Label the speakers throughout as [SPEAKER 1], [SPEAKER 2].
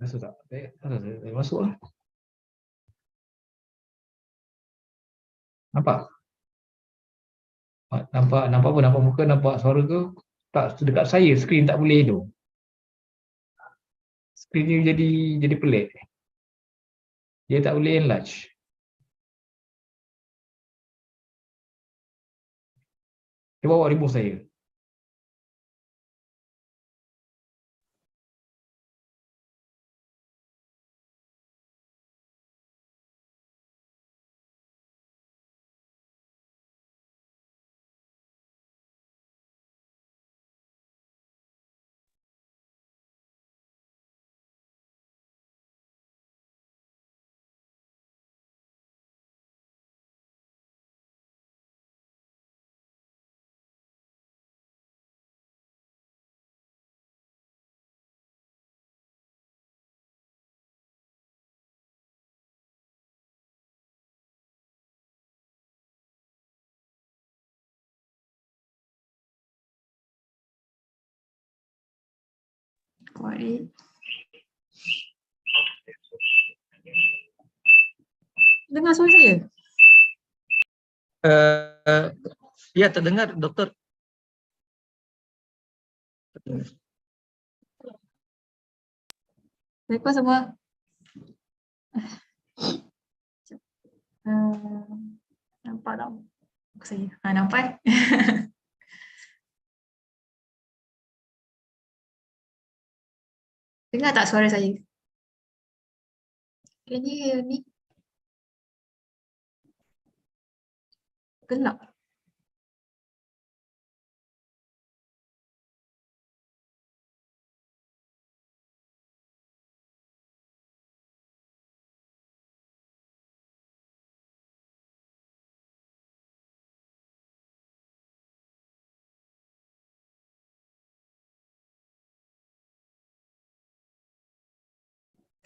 [SPEAKER 1] Masuk tak? Saya masuk lah. Nampak? Nampak apa? Nampak muka, nampak suara tu? Tak, dekat saya skrin tak boleh tu. Skrin ni jadi pelik. Dia tak boleh enlarge. Cuba awak remove saya.
[SPEAKER 2] Dengar suara saya?
[SPEAKER 3] Ya, terdengar, dokter.
[SPEAKER 2] Assalamualaikum semua. Nampak tak muka saya? Nampak? Dengar tak suara saya? Kayaknya ni gelap.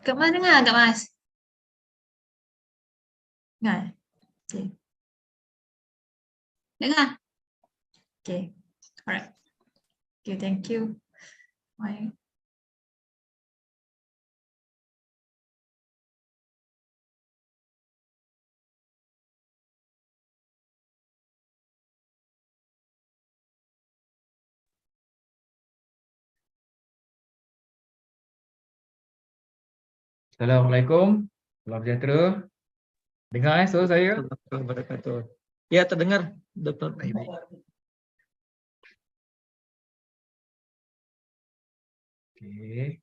[SPEAKER 2] Kak Mas dengar Kak Mas? Dengar? Okay. Dengar? Okay. Alright. Okay, thank you. Bye.
[SPEAKER 1] Assalamualaikum. Salam sejahtera. Dengar suara saya?
[SPEAKER 3] Ya, terdengar, dokter.
[SPEAKER 1] Okey.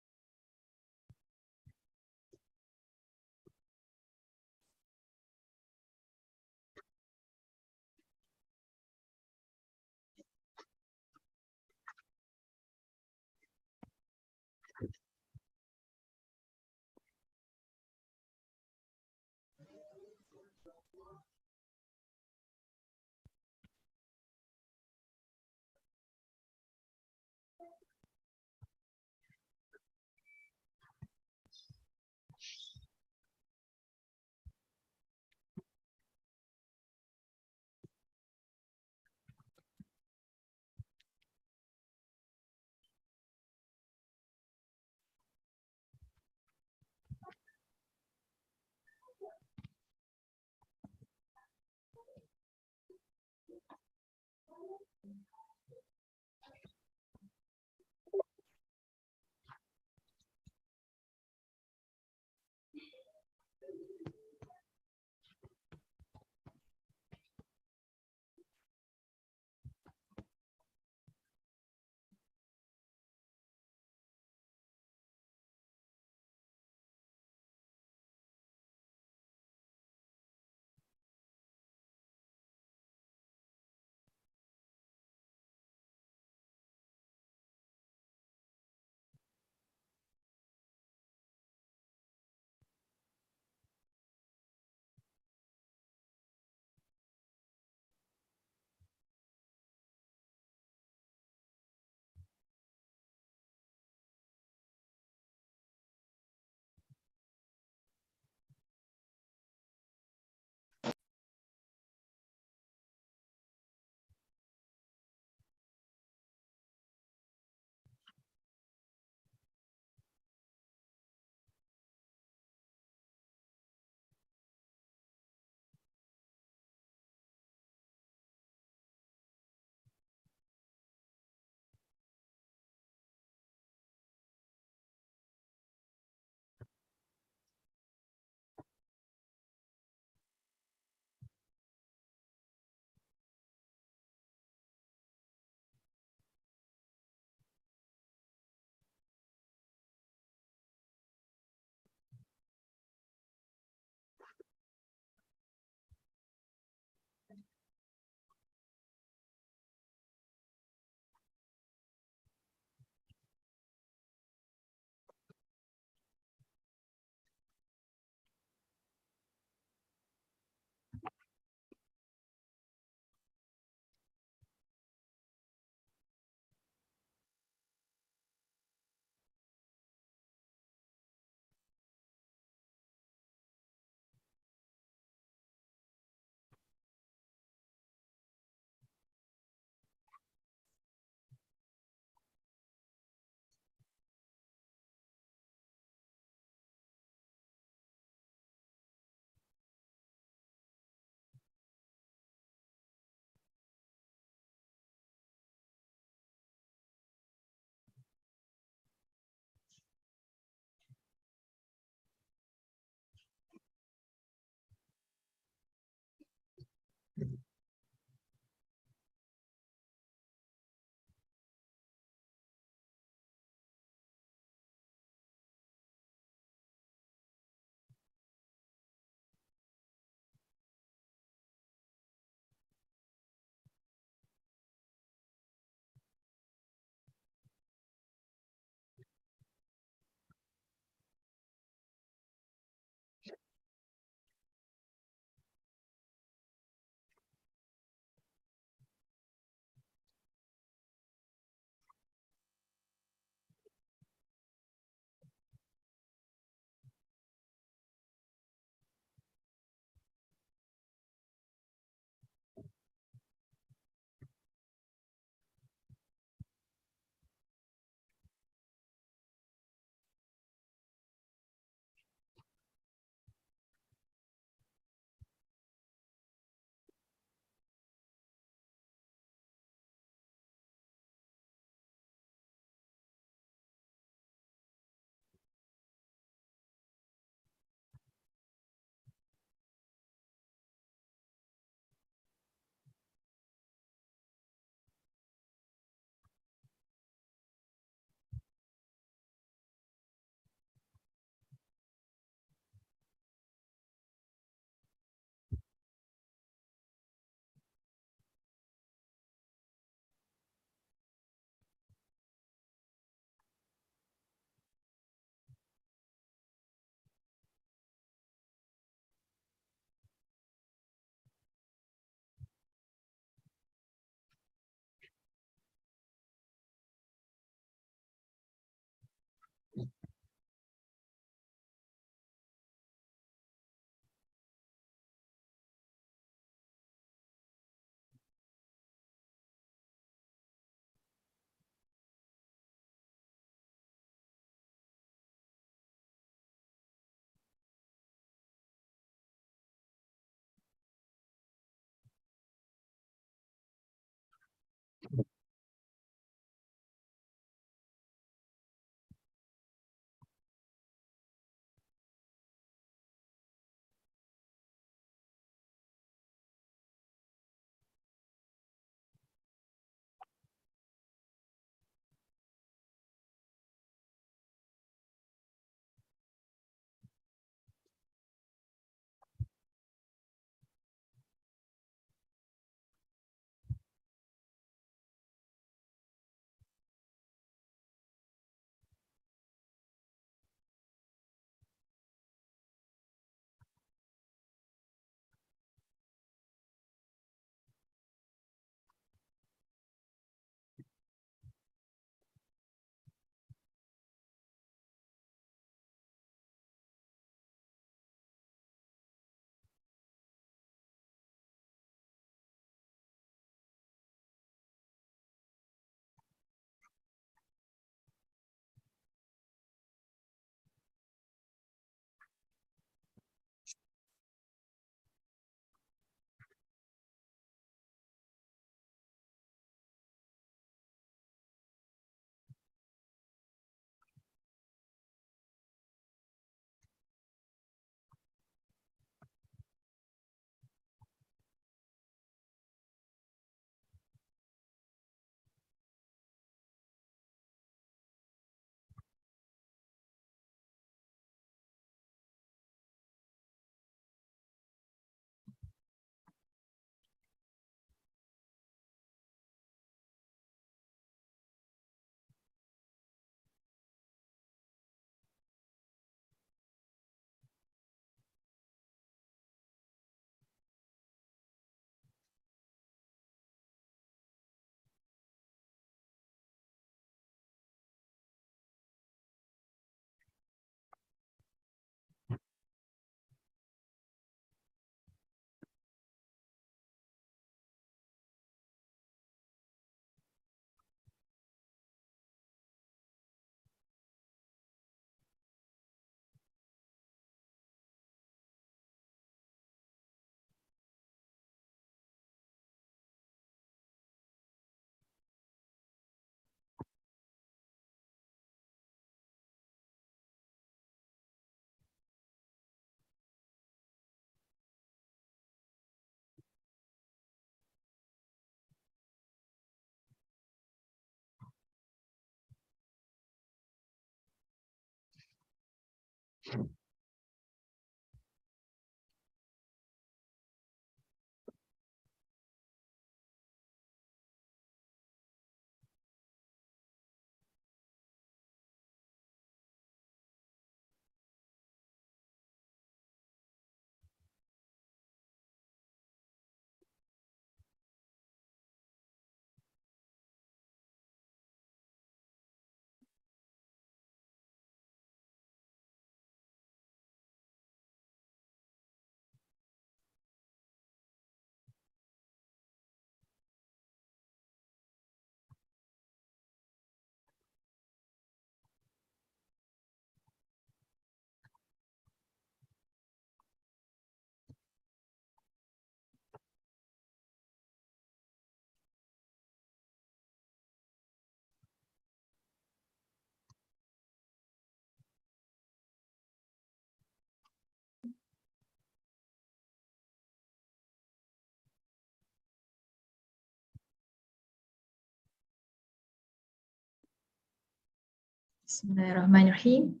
[SPEAKER 2] Bismillahirrahmanirrahim.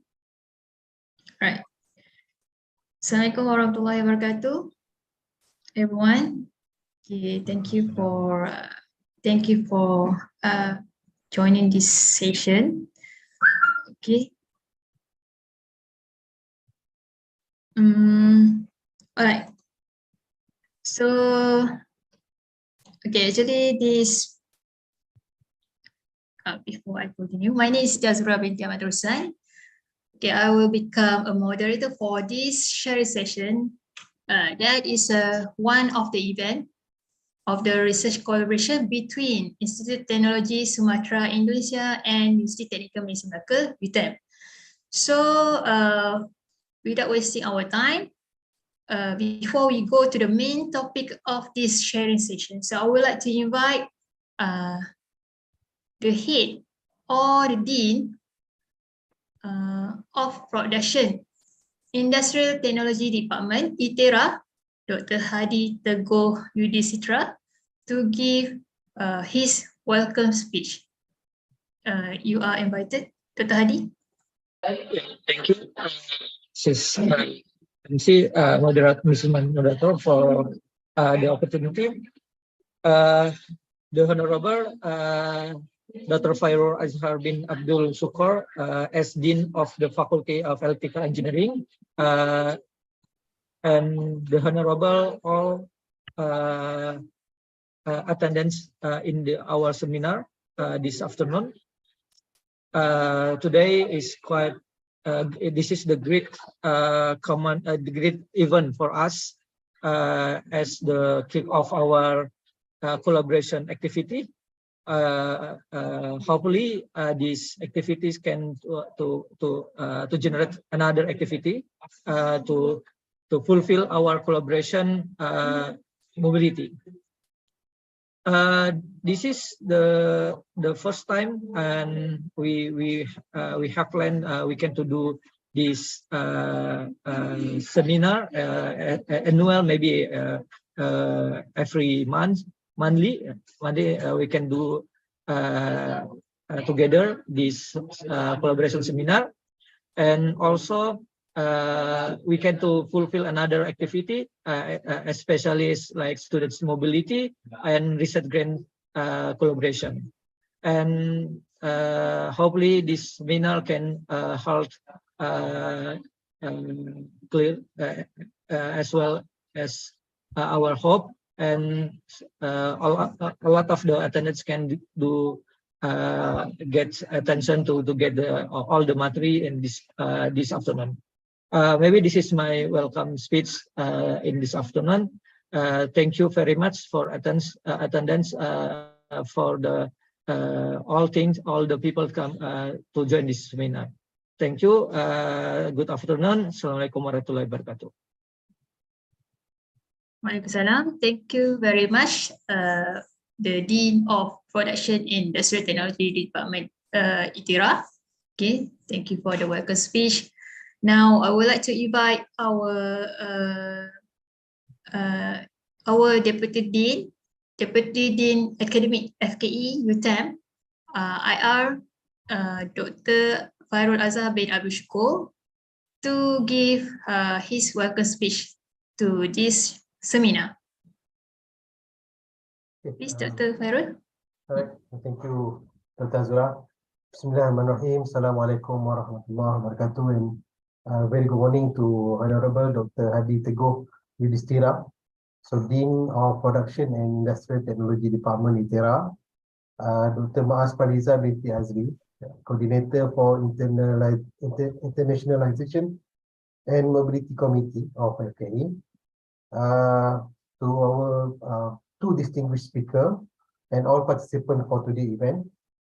[SPEAKER 2] Right. Assalamualaikum warahmatullahi wabarakatuh, everyone. Okay, thank you for joining this session. Okay. All right. So, okay, actually this. Before I continue, my name is Jazura binti Ahmad Ruslan. Okay, I will become a moderator for this sharing session. That is one of the event of the research collaboration between Institute Teknologi Sumatera Indonesia and University Technical Malaysia Melaka, UTEM. So, without wasting our time, before we go to the main topic of this sharing session, so I would like to invite the head or the dean of production Industrial Technology Department, ITERA, Dr. Hadi Teguh Yudhistira, to give his welcome speech. You are invited, Dr. Hadi.
[SPEAKER 3] Thank you, Sis MC, moderator, for the opportunity. The Honorable Dr. Fairul Azhar bin Abdul Sukor, as Dean of the Faculty of Electrical Engineering, and the Honorable all attendants in our seminar this afternoon. Today is quite. This is the great the great event for us as the kick off our collaboration activity. Hopefully, these activities can to generate another activity to fulfill our collaboration mobility. This is the first time, and we have planned we can to do this seminar annual, maybe every monthly we can do together this collaboration seminar, and also we can to fulfill another activity, especially like students mobility and research grant collaboration, and hopefully this seminar can help clear as well as our hope, and a lot of the attendants can do get attention to get all the material in this afternoon. Maybe this is my welcome speech in this afternoon. Thank you very much for attendance for the all the people come to join this seminar. Thank you. Good afternoon. Assalamualaikum warahmatullahi wabarakatuh.
[SPEAKER 2] Waalaikumsalam. Thank you very much, the Dean of Production Industrial Technology Department, ITERA. Okay, thank you for the welcome speech. Now, I would like to invite our Deputy Dean Academic FKE UTEM, IR, Dr. Fairul Azhar bin Abdul Sukor, to give his welcome speech to this seminar. Please, Dr. Fairul.
[SPEAKER 4] All right, thank you, Dr. Azura. Bismillahirrahmanirrahim. Assalamualaikum warahmatullahi wabarakatuh. And very good morning to Honorable Dr. Hadi Teguh Yudhistira, so Dean of Production and Industrial Technology Department, ITERA. Dr. Maaz Fariza binti Azri, Coordinator for Internationalization and Mobility Committee of FKE. To our two distinguished speakers and all participants for today's event.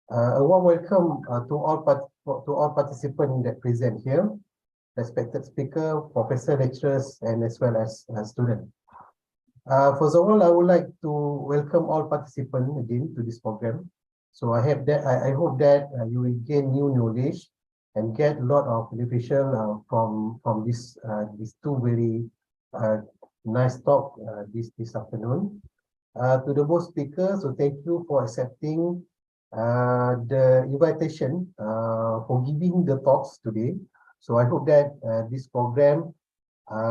[SPEAKER 4] A warm welcome to all participants that present here, respected speaker, professor, lecturers, and as well as students. First of all, I would like to welcome all participants again to this program. So I hope that you will gain new knowledge and get a lot of beneficial from these two very nice talk this afternoon. To the both speakers, so thank you for accepting the invitation for giving the talks today. So I hope that this program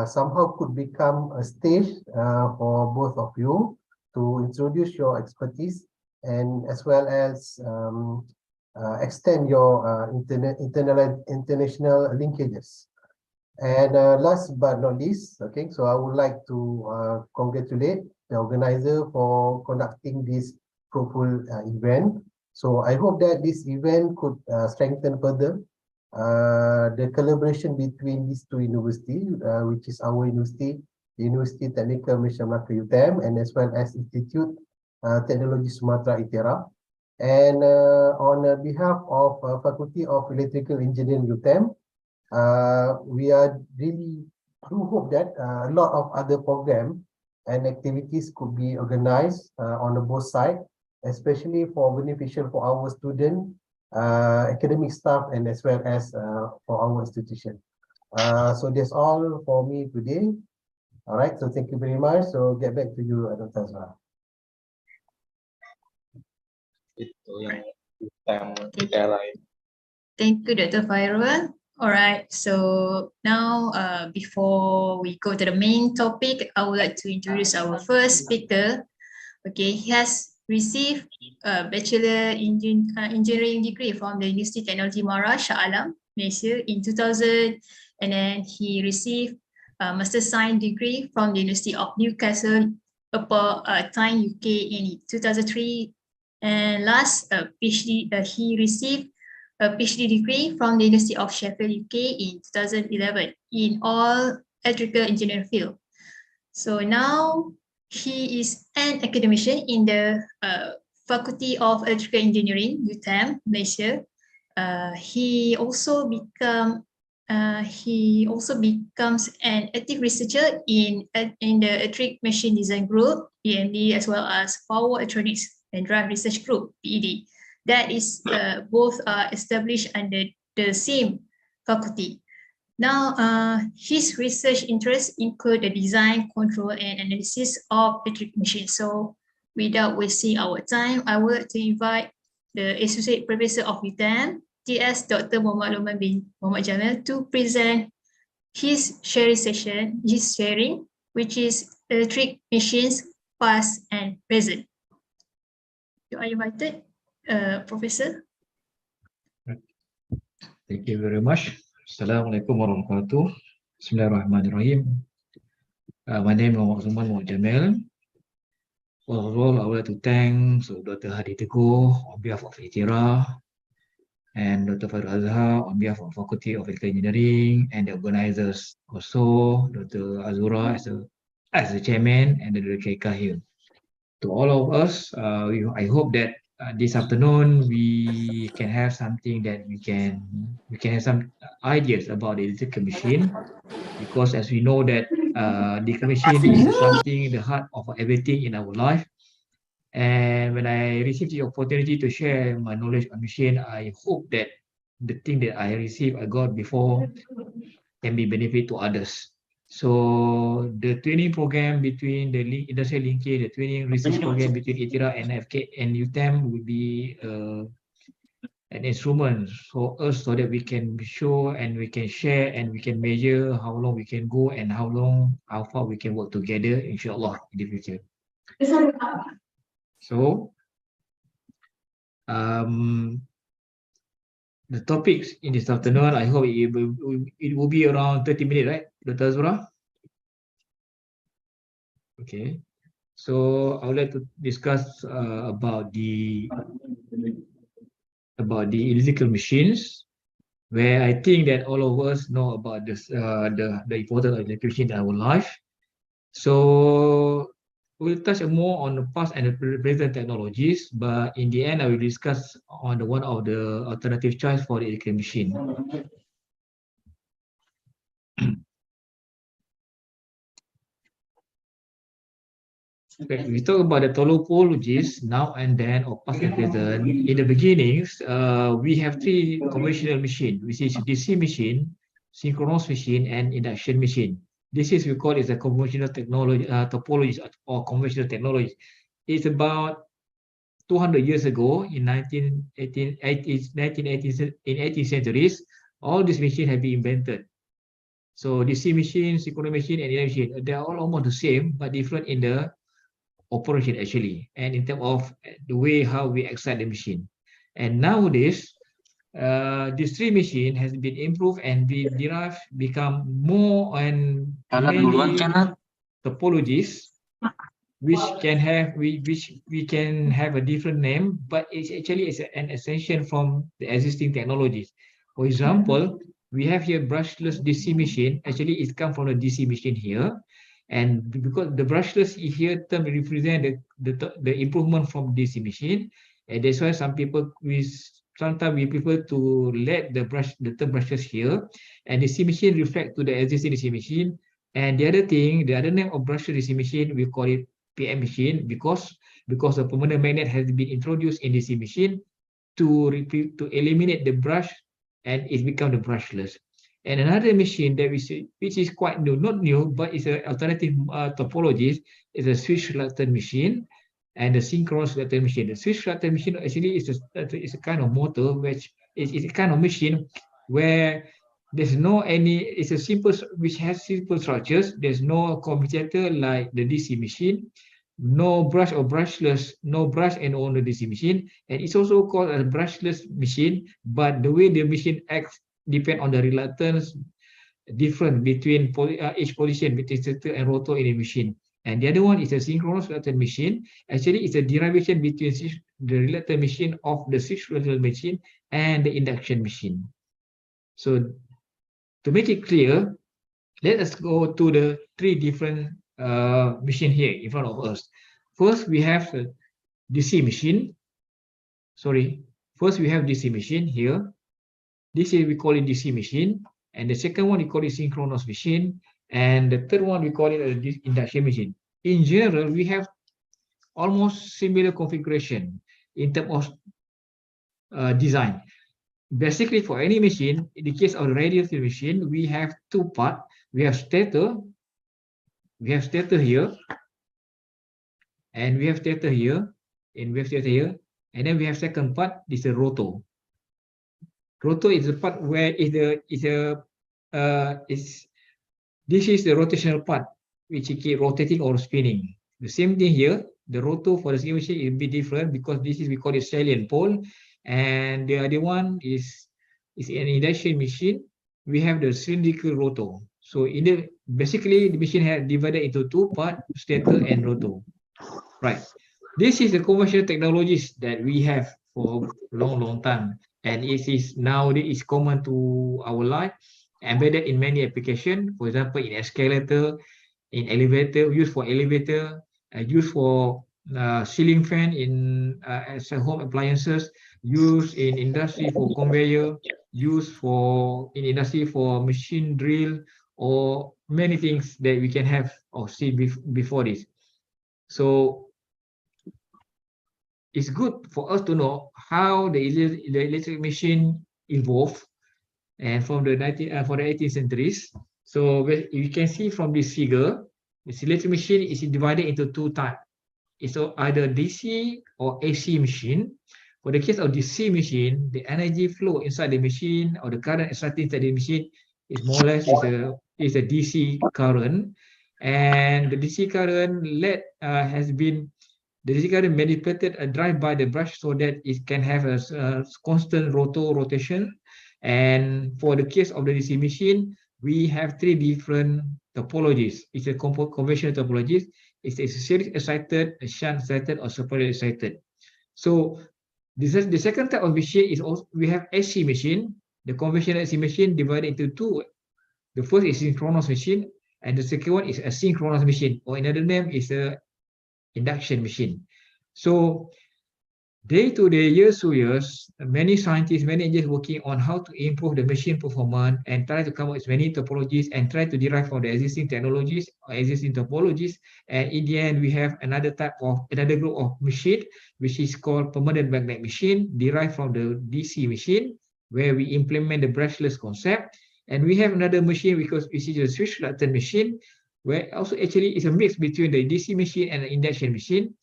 [SPEAKER 4] somehow could become a stage for both of you to introduce your expertise and as well as extend your international linkages. And last but not least, okay, so I would like to congratulate the organizer for conducting this fruitful event. So I hope that this event could strengthen further the collaboration between these two universities, which is our university, University Technical Malaysia Melaka UTEM, and as well as Institute Technology Sumatra ITERA. And on behalf of Faculty of Electrical Engineering UTEM, we are really do hope that a lot of other programs and activities could be organized on the both sides, especially for beneficial for our student, academic staff, and as well as for our institution. So that's all for me today. All right, so thank you very much. So get back to you, Dr. Azra.
[SPEAKER 5] Itu yang kita lain.
[SPEAKER 2] Thank you, Dr. Fairul. All right, so now before we go to the main topic, I would like to introduce our first speaker. Okay, he has received a Bachelor Engineering degree from the University Technology Mara, Shah Alam, Malaysia in 2000, and then he received a Master Science degree from the University of Newcastle upon Tyne, UK in 2003, and last PhD, he received a PhD degree from the University of Sheffield, UK in 2011 in all electrical engineering field. So now he is an academician in the Faculty of Electrical Engineering, UTEM, Malaysia. He also becomes an active researcher in the Electric Machine Design Group, EMD, as well as Power Electronics and Drive Research Group, PED. That is both are established under the same faculty. Now, his research interests include the design, control, and analysis of electric machines. So, without wasting our time, I would like to invite the Associate Professor of UTEM, TS Dr. Muhammad Luman bin Muhammad Jamil, to present his sharing, which is electric machines, past and present. You are invited. Professor.
[SPEAKER 1] Thank you very much. Assalamualaikum warahmatullahi wabarakatuh. Bismillahirrahmanirrahim. My name is Muhammad Jamil. First of all, I would like to thank Dr. Hadi Teguh on behalf of ITERA and Dr. Fairul Azhar on behalf of Faculty of Electrical Engineering and the organizers, also Dr. Azura as the chairman and Dr. Keika here. To all of us, I hope that this afternoon we can have something that we can have some ideas about the electrical machine, because as we know that the electrical machine is something the heart of everything in our life. And when I received the opportunity to share my knowledge on machine, I hope that the thing that I got before can be benefit to others. So the training program between the industrial linkage, the training research program between ITERA and FK and UTEM will be an instrument for us so that we can show and we can share and we can measure how long we can go and how far we can work together, inshallah, in the future. So the topics in this afternoon, I hope it will be around 30 minutes, right, Dr. Azura? Okay. So I would like to discuss about the electrical machines, where I think that all of us know about this, the importance of electrical machine in our life. So we'll touch more on the past and the present technologies, but in the end, I will discuss on one of the alternative choice for the electrical machine. Okay, we talk about the topologies now and then, or past and present. In the beginnings, we have three conventional machines, which is DC machine, synchronous machine, and induction machine. This is we call it a conventional technology, topologies or conventional technology. It's about 200 years ago in 18th centuries, all these machines have been invented. So DC machine, synchronous machine, and inline machine, they are all almost the same, but different in the operation actually, and in terms of the way how we excite the machine. And nowadays, this three machine has been improved and become more and many topologies, which we can have a different name, but it's actually an extension from the existing technologies. For example, we have here brushless DC machine. Actually, it comes from the DC machine here, and because the brushless here term represent the improvement from DC machine, and that's why sometimes we prefer to let the term brushless here, and DC machine reflect to the existing DC machine. And the other name of brushless DC machine, we call it PM machine, because the permanent magnet has been introduced in DC machine to eliminate the brush, and it become the brushless. And another machine that we see, which is quite new, not new, but it's an alternative topology, is a switch reluctant machine and the synchronous reluctant machine. The switch reluctant machine actually is a kind of motor, which is a kind of machine where there's no it's a simple, which has simple structures. There's no commutator like the DC machine, no brush or brushless, no brush and on the DC machine, and it's also called a brushless machine. But the way the machine acts depend on the reluctance difference between each position between stator and rotor in a machine. And the other one is a synchronous reluctant machine. Actually, it's a derivation between the reluctant machine of the switch reluctant machine and the induction machine. So to make it clear, let us go to the three different machine here in front of us. First, we have the DC machine. First we have DC machine here. This is, we call it DC machine, and the second one we call it synchronous machine, and the third one we call it a induction machine. In general, we have almost similar configuration in terms of design. Basically, for any machine, in the case of the radial machine, we have two parts. We have stator here, and we have stator here, and we have stator here, and then we have second part. This is a rotor. Rotor is the part where this is the rotational part, which keep rotating or spinning. The same thing here. The rotor for the same machine is a bit different because this is, we call it salient pole, and the other one is an induction machine. We have the cylindrical rotor. So basically the machine has divided into two parts, stator and rotor. Right. This is the conventional technologies that we have for a long time, and it is nowadays common to our life, embedded in many applications. For example, in escalator, in elevator, used for elevator, used for ceiling fan in as a home appliances, used in industry for conveyor, used in industry for machine drill, or many things that we can have or see before this. So it's good for us to know how the electric machine evolved, and from the 18th centuries. So you can see from this figure, this electric machine is divided into two types. It's either DC or AC machine. For the case of DC machine, the energy flow inside the machine or the current excited inside the machine is more or less is a DC current, and the DC current the DC current manipulated and drive by the brush so that it can have a constant rotation. And for the case of the DC machine, we have three different topologies. It's a conventional topologies. It's a series excited, a shunt excited, or separately excited. So the second type of machine is also, we have AC machine. The conventional AC machine divided into two. The first is synchronous machine, and the second one is a synchronous machine, or another name is a induction machine. So day to day, years to years, many scientists, many engineers working on how to improve the machine performance and try to come up with many topologies and try to derive from the existing technologies or existing topologies. And in the end, we have another group of machine, which is called permanent magnet machine, derived from the DC machine, where we implement the brushless concept. And we have another machine which is a switch reluctant machine, where also actually is a mix between the DC machine and the induction machine.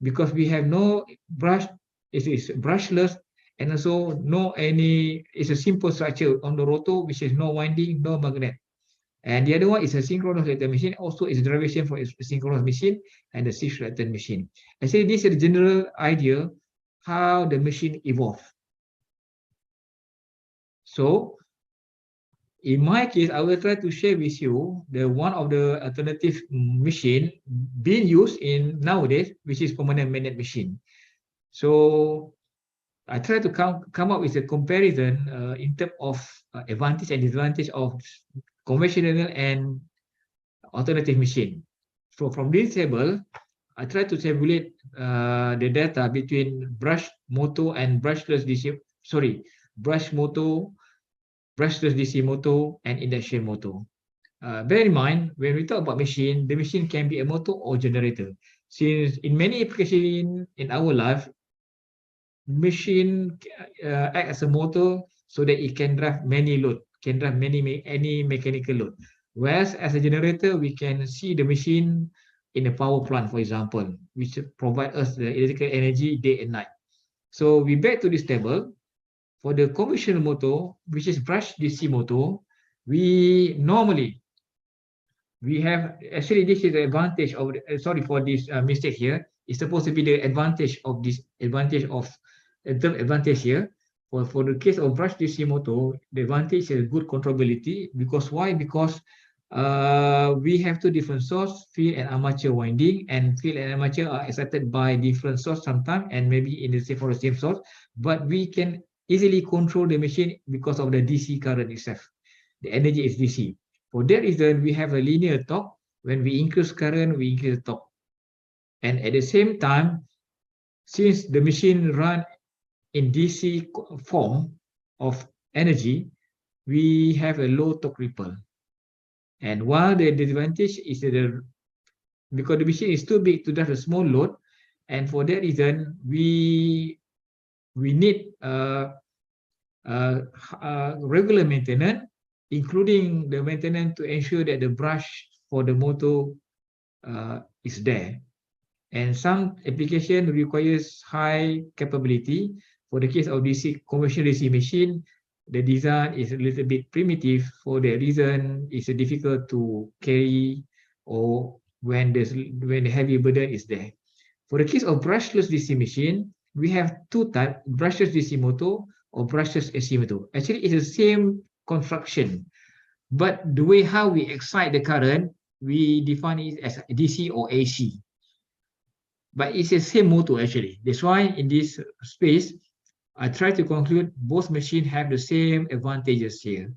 [SPEAKER 1] because we have no brush, it is brushless, and also it's a simple structure on the rotor, which is no winding, no magnet. And the other one is a synchronous reactor machine, also is derivation for a synchronous machine and the 6-reactor machine. Actually, this is the general idea how the machine evolved. So, in my case, I will try to share with you the one of the alternative machine being used in nowadays, which is permanent magnet machine. So I try to come up with a comparison in terms of advantage and disadvantage of conventional and alternative machine. So from this table, I try to tabulate the data between brush motor and brushless DC. Brush motor, brushless DC motor, and induction motor. Bear in mind, when we talk about machine, the machine can be a motor or generator. Since in many applications in our life, machine act as a motor so that it can drive many load, can drive any mechanical load. Whereas as a generator, we can see the machine in a power plant, for example, which provide us the electrical energy day and night. So we back to this table. For the conventional motor, which is brush DC motor, we have, actually this is the advantage of, sorry for this mistake here, it's supposed to be the advantage of this advantage here. For the case of brush DC motor, the advantage is good controllability. Because why? Because we have two different source, field and armature winding, and field and armature are excited by different source sometimes, and maybe in the same source, but we can easily control the machine because of the DC current itself. The energy is DC. For that reason, we have a linear torque. When we increase current, we increase the torque. And at the same time, since the machine run in DC form of energy, we have a low torque ripple. And while the disadvantage is because the machine is too big to drive a small load, and for that reason, we need regular maintenance, including the maintenance to ensure that the brush for the motor is there. And some application requires high capability. For the case of DC conventional DC machine, the design is a little bit primitive. For that reason, it's difficult to carry, or when the heavy burden is there. For the case of brushless DC machine, we have two types: brushless DC motor or brushless AC motor. Actually, it's the same construction, but the way how we excite the current, we define it as DC or AC. But it's the same motor actually. That's why in this space, I try to conclude both machines have the same advantages here.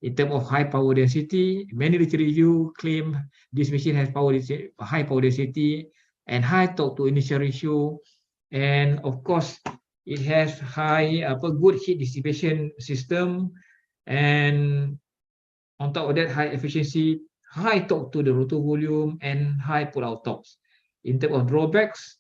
[SPEAKER 1] In terms of high power density, many literature review claim this machine has high power density and high torque to inertia ratio, and of course it has good heat dissipation system, and on top of that, high efficiency, high torque to the rotor volume, and high pull-out torques. In terms of drawbacks,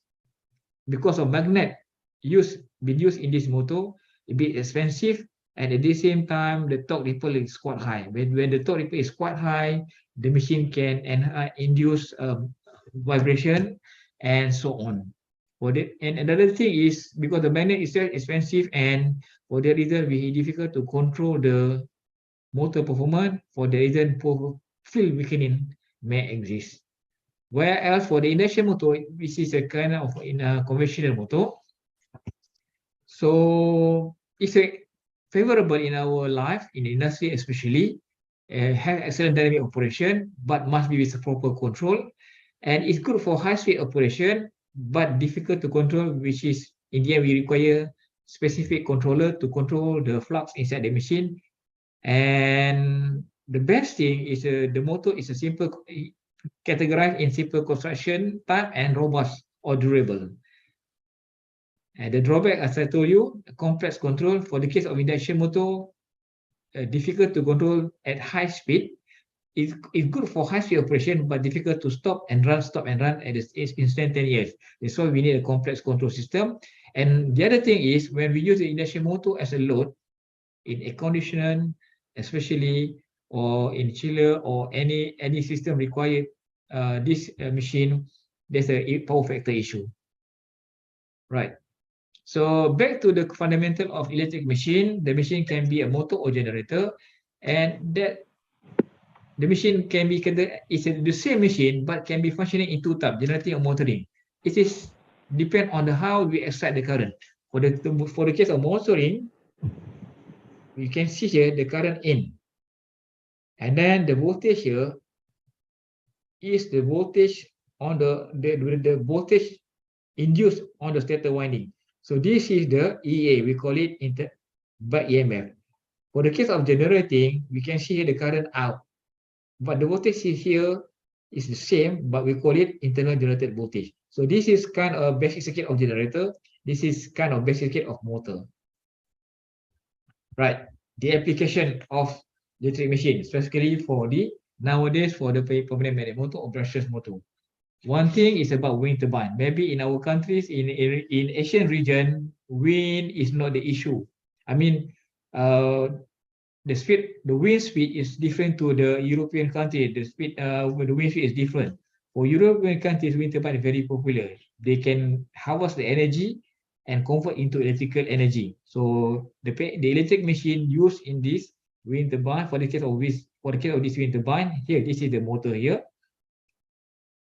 [SPEAKER 1] because of magnet being used in this motor, a bit expensive, and at the same time, the torque ripple is quite high. When the torque ripple is quite high, the machine can induce vibration and so on. And another thing is because the magnet is expensive, and for that reason, it's difficult to control the motor performance. For the reason, field mechanism may exist. Whereas for the induction motor, which is a kind of in a conventional motor, so it's favorable in our life, in the industry especially, have excellent dynamic operation, but must be with proper control. And it's good for high-speed operation, but difficult to control, which is in the end we require specific controller to control the flux inside the machine. And the best thing is the motor is a simple, categorized in simple construction type and robust or durable. And the drawback, as I told you, complex control. For the case of induction motor, difficult to control at high speed. It's good for high speed operation, but difficult to stop and run at instantaneous. That's why we need a complex control system. And the other thing is, when we use the induction motor as a load in air conditioning, especially, or in chiller, or any system required this machine, there's a power factor issue. Right. So back to the fundamental of electric machine, the machine can be a motor or generator, and that the machine can be the same machine but can be functioning in two types, generating or motoring. It is depend on how we excite the current. For the case of motoring, you can see here the current in, and then the voltage here is the voltage on the voltage induced on the stator winding. So this is the EA, we call it back EMF. For the case of generating, we can see here the current out, but the voltage here is the same, but we call it internal generated voltage. So this is kind of basic circuit of generator. This is kind of basic circuit of motor. Right. The application of electric machine, especially for the nowadays for the permanent magnet motor or brushless motor. One thing is about wind turbine. Maybe in our countries, in Asian region, wind is not the issue. I mean, the wind speed is different to the European country. The wind speed is different. For European countries, wind turbine is very popular. They can harvest the energy and convert into electrical energy. So the electric machine used in this wind turbine, for the case of this wind turbine, here this is the motor here,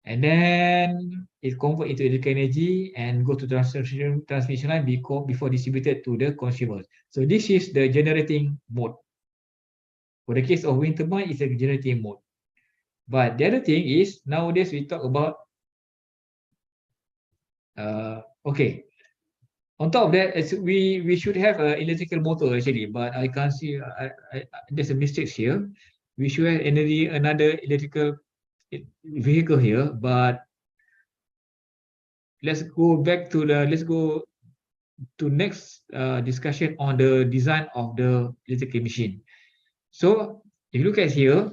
[SPEAKER 1] and then it convert into electrical energy and go to transmission line before distributed to the consumers. So this is the generating mode. For the case of wind turbine, it's a generating mode. But the other thing is, nowadays we talk about, okay, on top of that, we should have an electrical motor actually, but I can't see, there's a mistake here. We should have another electrical vehicle here, but let's go to next discussion on the design of the electrical machine. So if you look at here,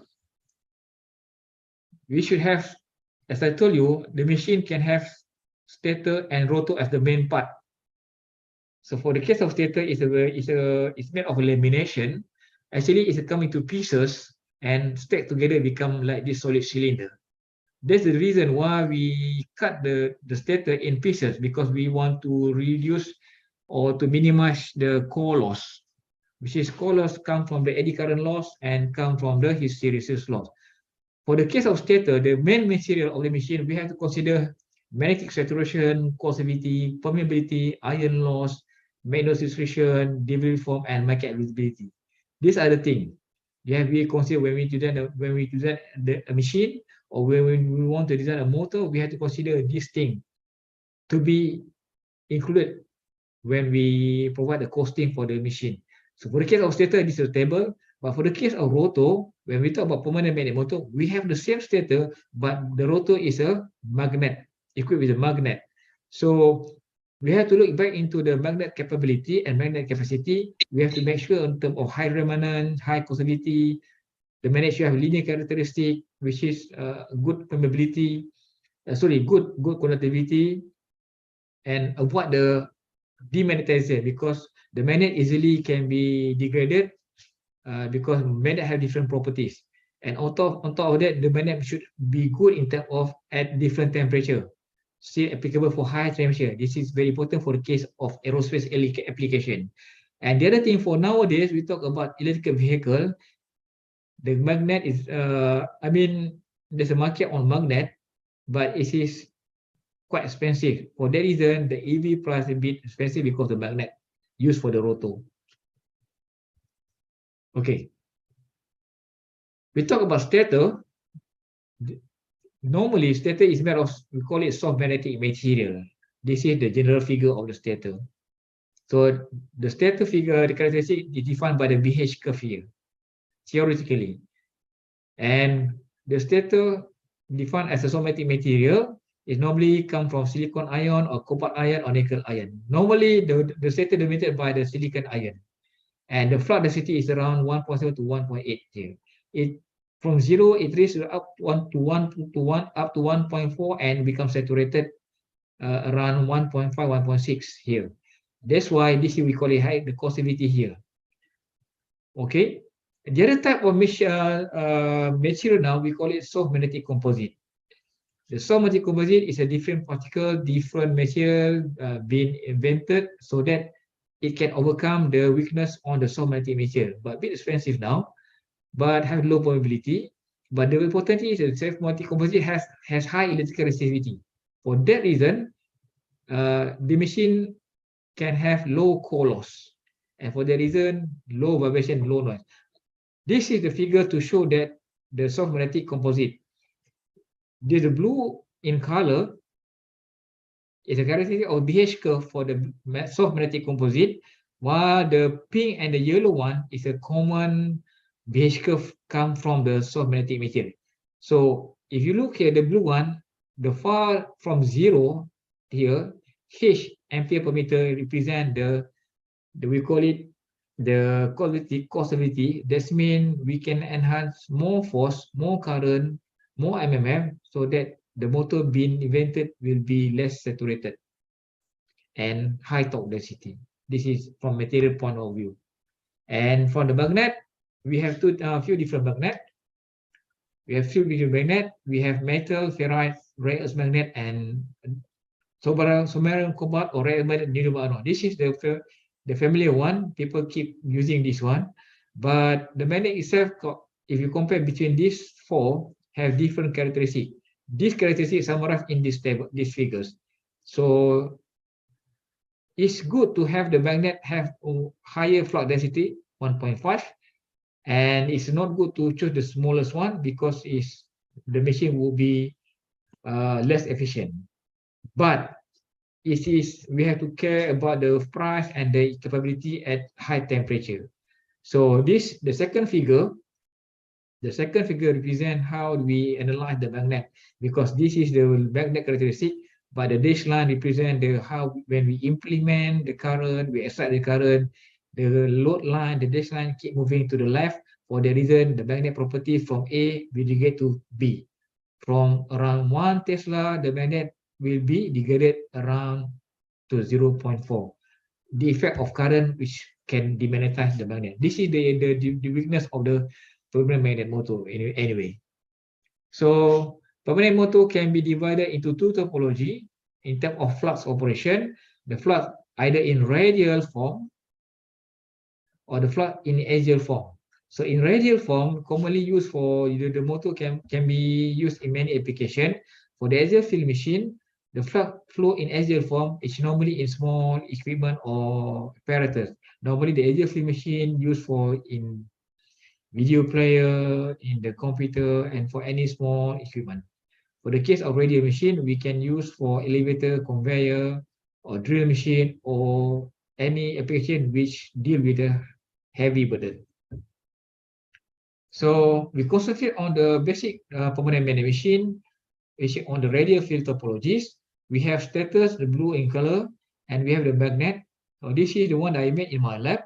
[SPEAKER 1] we should have, as I told you, the machine can have stator and rotor as the main part. So for the case of stator, it's made of lamination. Actually, it's come into pieces and stacked together, become like this solid cylinder. That's the reason why we cut the stator in pieces, because we want to reduce or to minimize the core loss, which is core loss come from the eddy current loss and come from the hysteresis loss. For the case of stator, the main material of the machine, we have to consider magnetic saturation, coercivity, permeability, iron loss, magnetic restriction, debris form, and market visibility. These are the things we consider when we design a machine, or when we want to design a motor. We have to consider this thing to be included when we provide the costing for the machine. So for the case of stator, this is a table. But for the case of rotor, when we talk about permanent magnet motor, we have the same stator, but the rotor is a magnet, equipped with a magnet. So we have to look back into the magnet capability and magnet capacity. We have to make sure in terms of high remanence, high coercivity, the magnet should have linear characteristic, which is good permeability, good conductivity, and avoid the demagnetization, because the magnet easily can be degraded because magnet have different properties. And on top of that, the magnet should be good in terms of at different temperature, still applicable for high temperature. This is very important for the case of aerospace application. And the other thing, for nowadays, we talk about electrical vehicle. The magnet is, I mean, there's a market on magnet, but it is quite expensive. For that reason, the EV price is a bit expensive because the magnet used for the rotor. Okay. We talk about stator. Normally, stator is made of, we call it soft magnetic material. This is the general figure of the stator. So the stator figure, the characteristic is defined by the BH curve here, theoretically. And the stator defined as a soft magnetic material is normally come from silicon ion or cobalt ion or nickel ion. Normally, the stator dominated by the silicon ion. And the flux density is around 1.7 to 1.8 here. From 0, it reaches up to 1.4 and becomes saturated around 1.5, 1.6 here. That's why this we call it high the coercivity here. Okay. The other type of material now, we call it soft magnetic composite. The soft magnetic composite is a different particle, different material being invented so that it can overcome the weakness on the soft magnetic material, but a bit expensive now, but have low probability. But the important is that soft magnetic composite has high electrical resistivity. For that reason, the machine can have low core loss, and for that reason, low vibration, low noise. This is the figure to show that the soft magnetic composite. This the blue in color is a characteristic of BH curve for the soft magnetic composite, while the pink and the yellow one is a common BH curve come from the soft magnetic material. So if you look here, the blue one, the far from zero here, H ampere per meter represent the we call it the causality. That means we can enhance more force, more current, more MMF, so that the motor being invented will be less saturated and high torque density. This is from material point of view. And from the magnet, we have few different magnet. We have We have metal, ferrite, rare earth magnet, and samarium cobalt or rare magnet neodymium. This is the familiar one. People keep using this one, but the magnet itself, if you compare between these four, have different characteristics. These characteristics summarized in this table, these figures. So it's good to have the magnet have a higher flux density, 1.5, and it's not good to choose the smallest one because the machine will be less efficient. But we have to care about the price and the capability at high temperature. So the second figure represents how we analyze the magnet, because this is the magnet characteristic, but the dashed line represent how when we implement the current, we excite the current, the load line, the dashed line keep moving to the left. For the reason, the magnet property from A will degrade to B. From around 1 Tesla, the magnet will be degraded around to 0.4. The effect of current which can demagnetize the magnet. This is the weakness of the permanent magnet motor anyway. So permanent motor can be divided into two topology in terms of flux operation. The flux either in radial form or the flux in axial form. So in radial form, commonly used for the motor can be used in many applications. For the axial field machine, the flux flow in axial form is normally in small equipment or apparatus. Normally the axial field machine used for in video player, in the computer, and for any small equipment. For the case of radial machine, we can use for elevator, conveyor, or drill machine, or any application which deal with a heavy burden. So we concentrate on the basic permanent magnet machine, which on the radial field topologies. We have status, the blue in color, and we have the magnet. So this is the one that I made in my lab.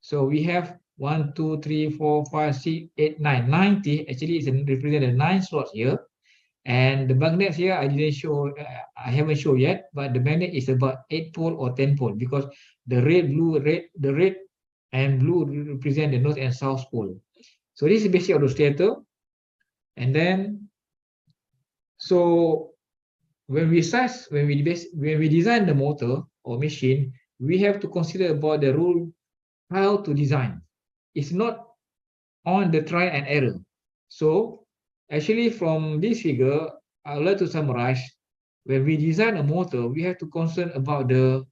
[SPEAKER 1] So we have 1, 2, 3, 4, 5, 6, 8, 9, 90. Actually, it's represent the 9 slots here. And the magnets here, I didn't show, I haven't shown yet, but the magnet is about 8 pole or 10 pole, because the red and blue represent the north and south pole. So this is basic of the stator. And then, so when we design the motor or machine, we have to consider about the rule how to design. It's not on the try and error. So actually from this figure, I would like to summarize. When we design a motor, we have to concern about the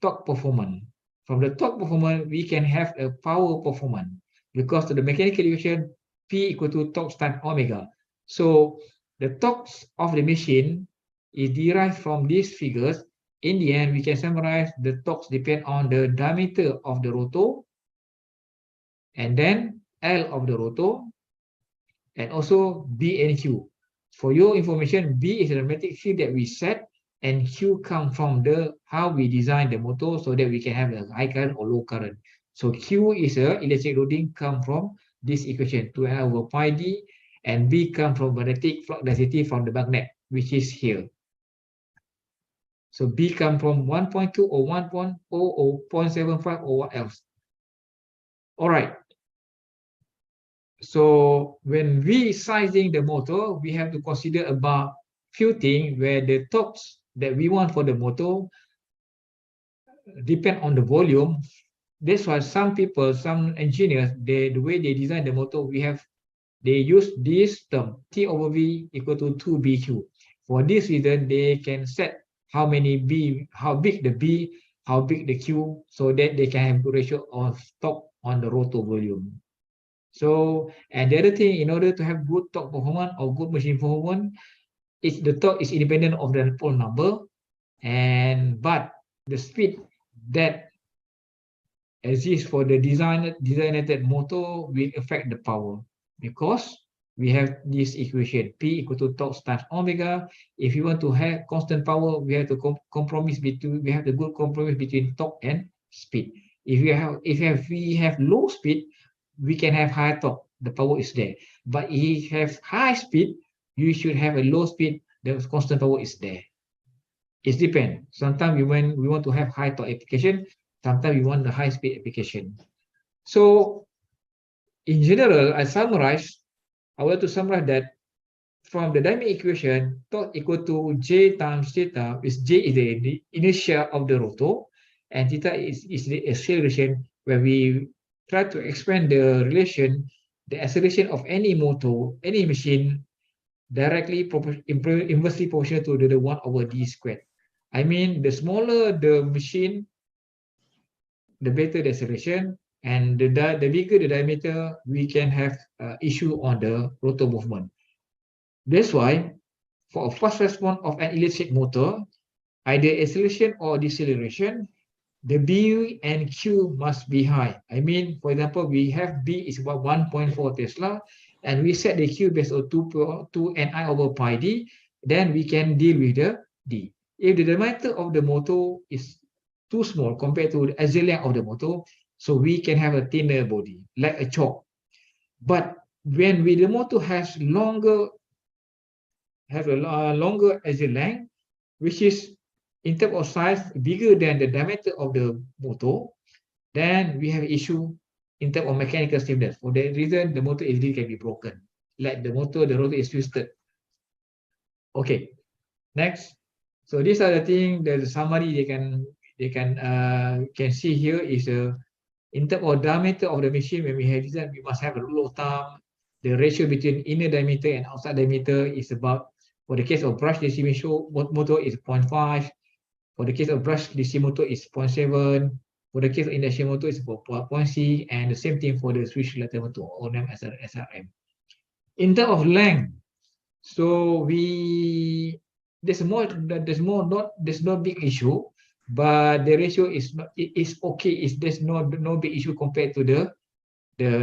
[SPEAKER 1] torque performance. From the torque performance, we can have a power performance, because to the mechanical equation, P equal to torque times omega. So the torque of the machine is derived from these figures. In the end, we can summarize the torques depend on the diameter of the rotor, and then L of the rotor, and also B and Q. For your information, B is the magnetic field that we set, and Q come from how we design the motor so that we can have a high current or low current. So Q is a electric loading come from this equation, 2N over pi d, and B come from magnetic flux density from the magnet, which is here. So B come from 1.2 or 1.0 or 0.75 or what else. All right. So when we sizing the motor, we have to consider about few things where the torques that we want for the motor depend on the volume. That's why some people, some engineers, the way they design the motor, they use this term T over V equal to 2BQ. For this reason, they can set how big the B, how big the Q, so that they can have good ratio of torque on the rotor volume. So, and the other thing, in order to have good torque performance or good machine performance, the torque is independent of the pole number, but the speed that exists for the designated motor will affect the power, because we have this equation P equal to torque times omega. If you want to have constant power, we have to compromise between torque and speed. If we have low speed, we can have high torque, the power is there. But if you have high speed, you should have a low speed, the constant power is there. It depends. Sometimes we want to have high torque application, sometimes we want the high speed application. So in general, I want to summarize that from the dynamic equation, torque equal to J times theta, is J is the inertia of the rotor, and theta is the acceleration. Where we try to expand the relation, the acceleration of any motor, any machine, directly inversely proportional to the 1 over d squared. I mean, the smaller the machine, the better the acceleration, and the bigger the diameter, we can have issue on the rotor movement. That's why, for a fast response of an electric motor, either acceleration or deceleration, the B and Q must be high. I mean, for example, we have B is about 1.4 Tesla, and we set the Q based on 2 Ni over pi d, then we can deal with the D. If the diameter of the motor is too small compared to the axial length of the motor, so we can have a thinner body, like a chalk. But when the motor has a longer axial length, which is in terms of size bigger than the diameter of the motor, then we have issue in terms of mechanical stiffness. For that reason, the motor easily can be broken. Like the rotor is twisted. Okay, next. So these are the things, the summary they can see here is in terms of diameter of the machine. When we have design, we must have a rule of thumb. The ratio between inner diameter and outside diameter is about, for the case of brush DC motor is 0.5. For the case of brush DC motor is 0.7. For the case of induction motor is 0.6, and the same thing for the switch relator motor, or named as SRM. In terms of length, so there's no big issue, but the ratio is okay. There's no big issue compared to the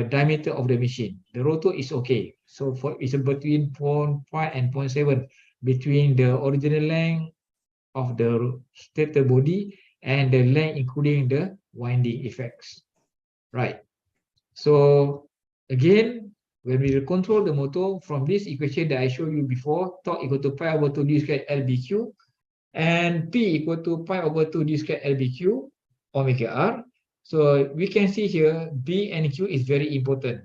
[SPEAKER 1] diameter of the machine. The rotor is okay. So it's between 0.5 and 0.7 between the original length of the stator body and the length including the winding effects, right? So again, when we will control the motor from this equation that I showed you before, torque equal to pi over 2 d squared lbq, and P equal to pi over 2 d squared lbq omega r. So we can see here B and Q is very important.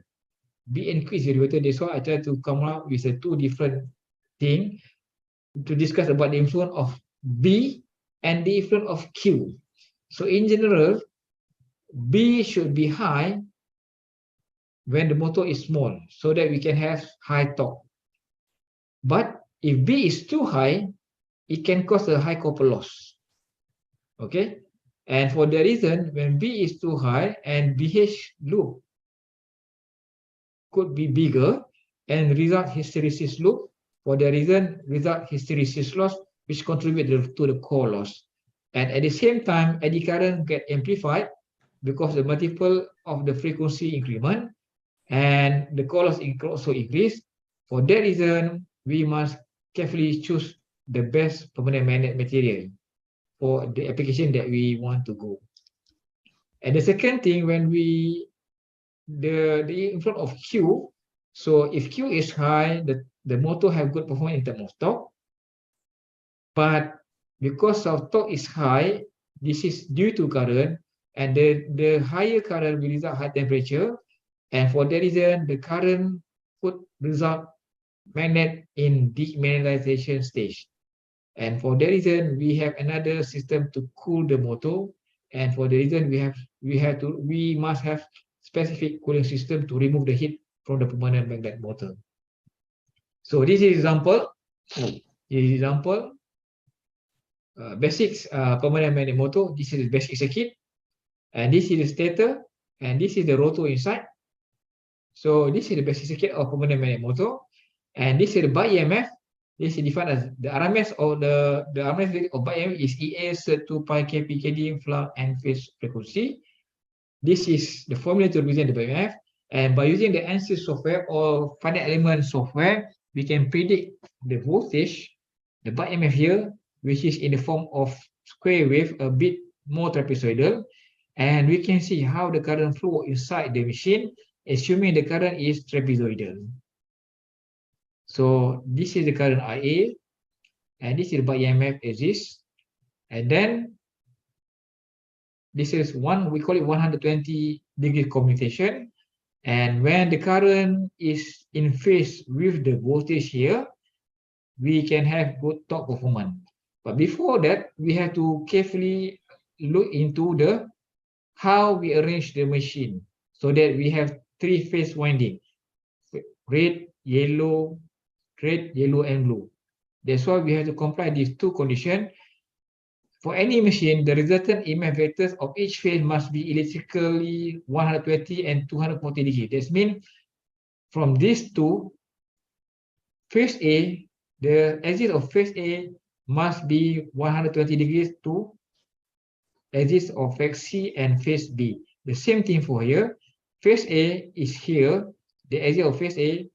[SPEAKER 1] B and Q is very important. That's why I try to come up with two different things to discuss about the influence of B and the influence of Q. So in general, B should be high when the motor is small, so that we can have high torque. But if B is too high, it can cause a high copper loss. Okay, and for the reason, when B is too high and BH loop could be bigger and result hysteresis loop, for the reason result hysteresis loss, which contribute to the core loss. And at the same time, eddy current get amplified because the multiple of the frequency increment, and the core loss also increase. For that reason, we must carefully choose the best permanent magnet material for the application that we want to go. And the second thing, when the influence of Q, so if Q is high, the motor have good performance in terms of torque, but because of torque is high, this is due to current, and the higher current will result high temperature, And for that reason, the current could result magnet in demagnetization stage. And for that reason, we have another system to cool the motor. And for the reason we must have specific cooling system to remove the heat from the permanent magnet motor. So this is example. Basics permanent magnet motor. This is the basic circuit, and this is the stator, and this is the rotor inside. So this is the basic circuit of permanent magnet motor, and this is the by EMF. This is defined as the RMS or the RMS of by EMF is EA sub 2 pi kp kd flux and phase frequency. This is the formula to represent the by EMF, and by using the ANSYS software or finite element software, we can predict the voltage, the by EMF here, which is in the form of square wave, a bit more trapezoidal, and we can see how the current flow inside the machine, assuming the current is trapezoidal. So this is the current IA, and this is by EMF exists, and then this is we call it 120-degree commutation, and when the current is in phase with the voltage here, we can have good torque performance. But before that, we have to carefully look into how we arrange the machine so that we have 3 phase winding: red, yellow, and blue. That's why we have to comply these 2 conditions. For any machine, the resultant EMF vectors of each phase must be electrically 120 and 240 degrees. That means from these 2, phase A, the axis of phase A must be 120 degrees to axis of phase C and phase B. The same thing for here. Phase A is here. The axis of phase A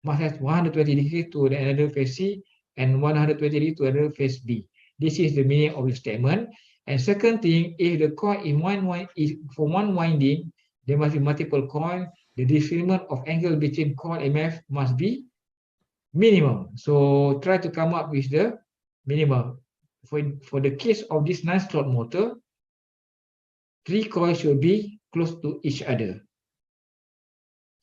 [SPEAKER 1] must have 120 degrees to another phase C and 120 degrees to another phase B. This is the meaning of the statement. And second thing, if the coil is for one winding, there must be multiple coils. The displacement of angle between coil EMF must be minimum. So try to come up with the minimum. For the case of this 9-slot motor, 3 coils should be close to each other,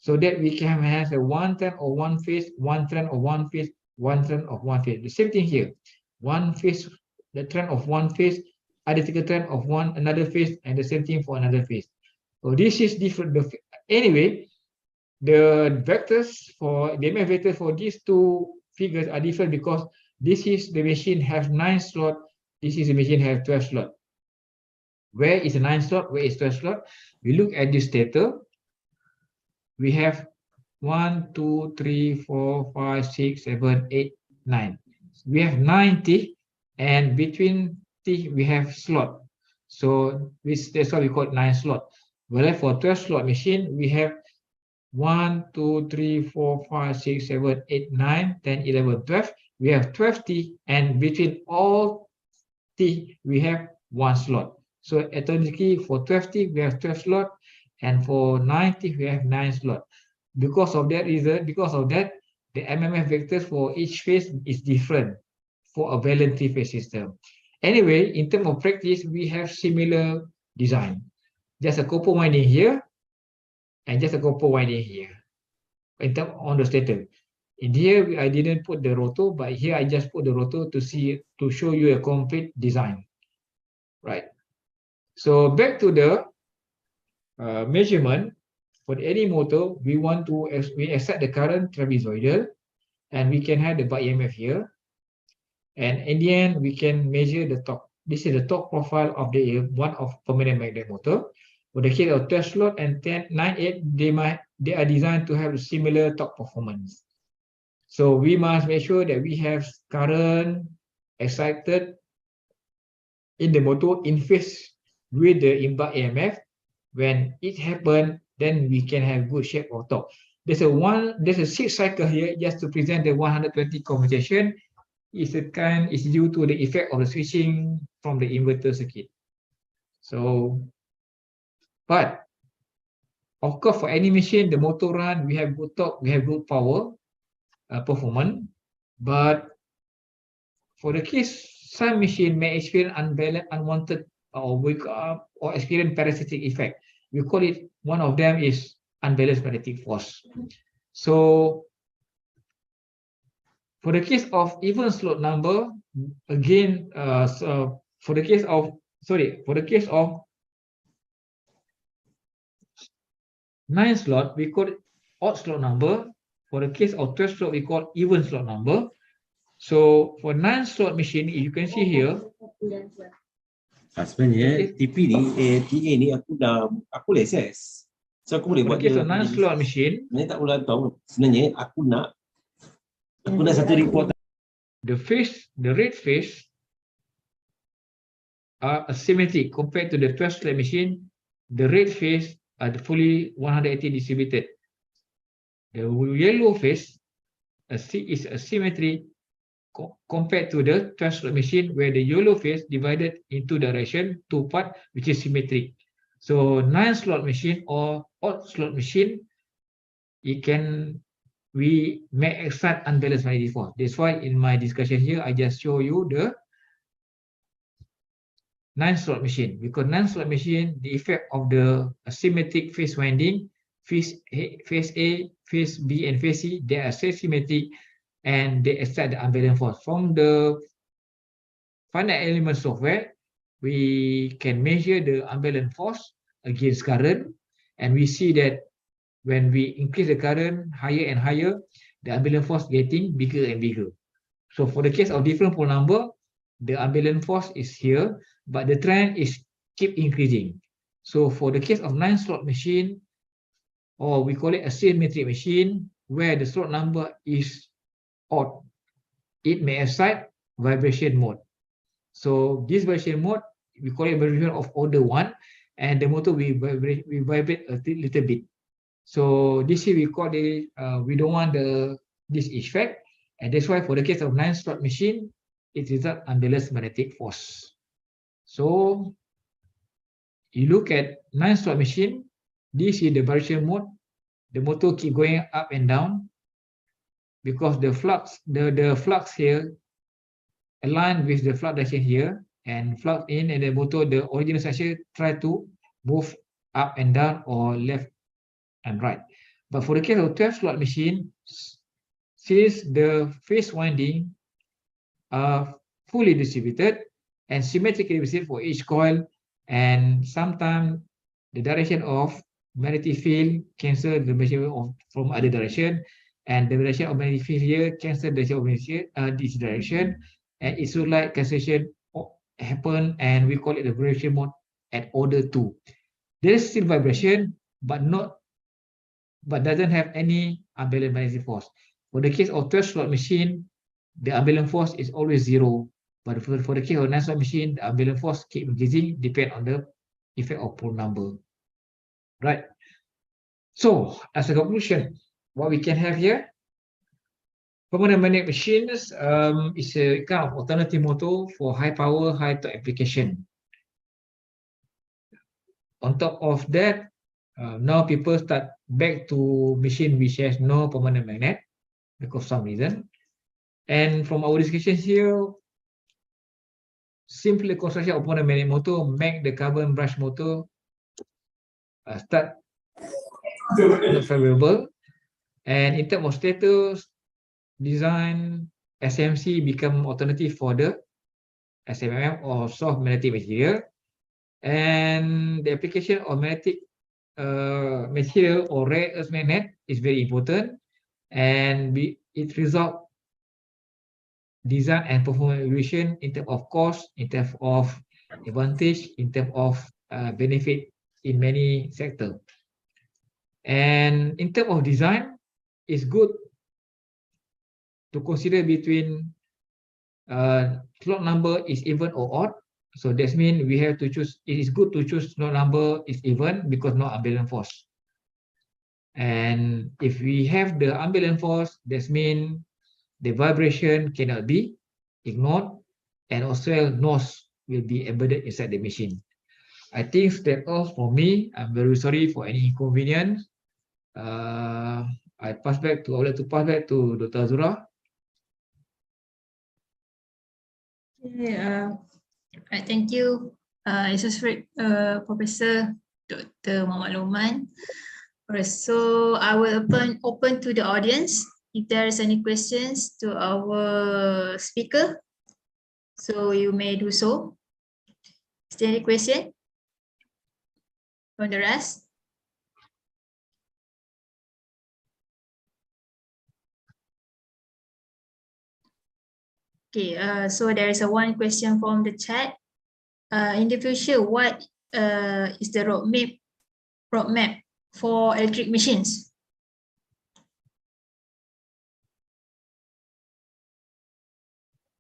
[SPEAKER 1] so that we can have a one trend of one phase, one trend of one phase, one trend of one phase. The same thing here. One phase, the trend of one phase, identical trend of another phase, and the same thing for another phase. So this is different. Anyway, the vectors for the EMF vector for these 2 figures are different because this is the machine has 9 slots. This is the machine has 12 slots. Where is the 9 slot? Where is 12 slot? We look at this stator. We have 1, 2, 3, 4, 5, 6, 7, 8, 9. We have 9 teeth, and between teeth we have slot. So that's why we call it 9 slot. Whereas for 12 slot machine, we have 1, 2, 3, 4, 5, 6, 7, 8, 9, 10, 11, 12. We have 12 teeth, and between all teeth we have 1 slot. So automatically for 12 teeth we have 12 slot, and for 9 teeth we have 9 slot. Because of that, the MMF vectors for each phase is different for a valent 3-phase system. Anyway, in terms of practice, we have similar design. Just a copper winding here, and just a copper winding here. In terms on the stator. In here, I didn't put the rotor, but here I just put the rotor to show you a complete design. Right. So back to the measurement. For any motor, we accept the current trapezoidal, and we can have the by EMF here. And in the end, we can measure the torque. This is the torque profile of the one of permanent magnet motor. For the case of 12 slot and 9/8, they are designed to have a similar torque performance. So we must make sure that we have current excited in the motor in phase with the input EMF. When it happens, then we can have good shape of torque. There's a 6 cycle here just to present the 120 commutation. It's due to the effect of the switching from the inverter circuit. So, but of course, for any machine, the motor run, we have good torque, we have good power performance. But for the case, some machine may experience unbalanced, unwanted, or experience parasitic effect. We call it, one of them is unbalanced magnetic force. So for the case of even slot number, again, so for the case of 9 slot, we call it odd slot number. For the case of 12 slot, we call even slot number. So for 9 slot machine, you can see here.
[SPEAKER 6] Sebenarnya TP ni, TA ni aku license. So aku boleh
[SPEAKER 1] For
[SPEAKER 6] buat
[SPEAKER 1] the case
[SPEAKER 6] dia.
[SPEAKER 1] of 9 slot machine,
[SPEAKER 6] Sebenarnya tak ulang tahun. Sebenarnya aku nak satu report.
[SPEAKER 1] the rate phase are asymmetric compared to the 12 slot machine. The rate phase are fully 180 distributed. The yellow phase is asymmetry compared to the 12 slot machine, where the yellow phase divided into direction 2 part, which is symmetric. So 9 slot machine or odd slot machine, we may extract unbalanced magnetic force. That's why in my discussion here, I just show you the 9 slot machine, because 9 slot machine, the effect of the asymmetric phase winding, phase A, phase B, and phase C, they are symmetric, and they extract the unbalanced force. From the finite element software, we can measure the unbalanced force against current, and we see that when we increase the current higher and higher, the unbalanced force getting bigger and bigger. So for the case of different pole number, the unbalanced force is here, but the trend is keep increasing. So for the case of 9 slot machine, or we call it a symmetric machine, where the slot number is odd, it may excite vibration mode. So this vibration mode, we call it vibration of order 1, and the motor will vibrate a little bit. So this here we call it, we don't want this effect, and that's why for the case of 9 slot machine, it is an unbalanced magnetic force. So you look at 9 slot machine, this is the vibration mode. The motor keep going up and down because the flux, the flux here align with the flux direction here, and flux in, and the motor, the original section, try to move up and down or left and right. But for the case of 12 slot machine, since the phase winding are fully distributed and symmetrically distributed for each coil, and sometimes the direction of magnetic field cancel the measurement of from other direction, and the direction of magnetic field here cancel the direction of magnetic this direction, and it should like cancellation happen, and we call it the vibration mode at order 2. There is still vibration, but doesn't have any unbalanced magnetic force. For the case of 12 slot machine, the unbalanced force is always 0. But for the case of 9 slot machine, the unbalanced force keep increasing, depend on the effect of pole number. Right. So as a conclusion, what we can have here, permanent magnet machines is a kind of alternative motor for high power, high torque application. On top of that, now people start back to machine which has no permanent magnet because of some reason. And from our discussion here, simple construction of permanent magnet motor make the carbon brush motor start not favorable. And in terms of status, design, SMC become alternative for the SMM or soft magnetic material. And the application of magnetic material or rare earth magnet is very important, and it result design and performance evaluation in terms of cost, in terms of advantage, in terms of benefit in many sectors. And in terms of design, it's good to consider between slot number is even or odd. So that means we have to choose. It is good to choose slot number is even because no unbalanced force. And if we have the unbalanced force, that means the vibration cannot be ignored, and also noise will be embedded inside the machine. I think that's all for me. I'm very sorry for any inconvenience. I would like to pass back to Dr. Azura.
[SPEAKER 2] Right, thank you, Associate Professor Dr. Muhammad Luqman. Alright, so I will open to the audience. If there is any questions to our speaker, so you may do so. Is there any question from the rest? Okay, so there is a one question from the chat. In the future, what is the roadmap for electric machines?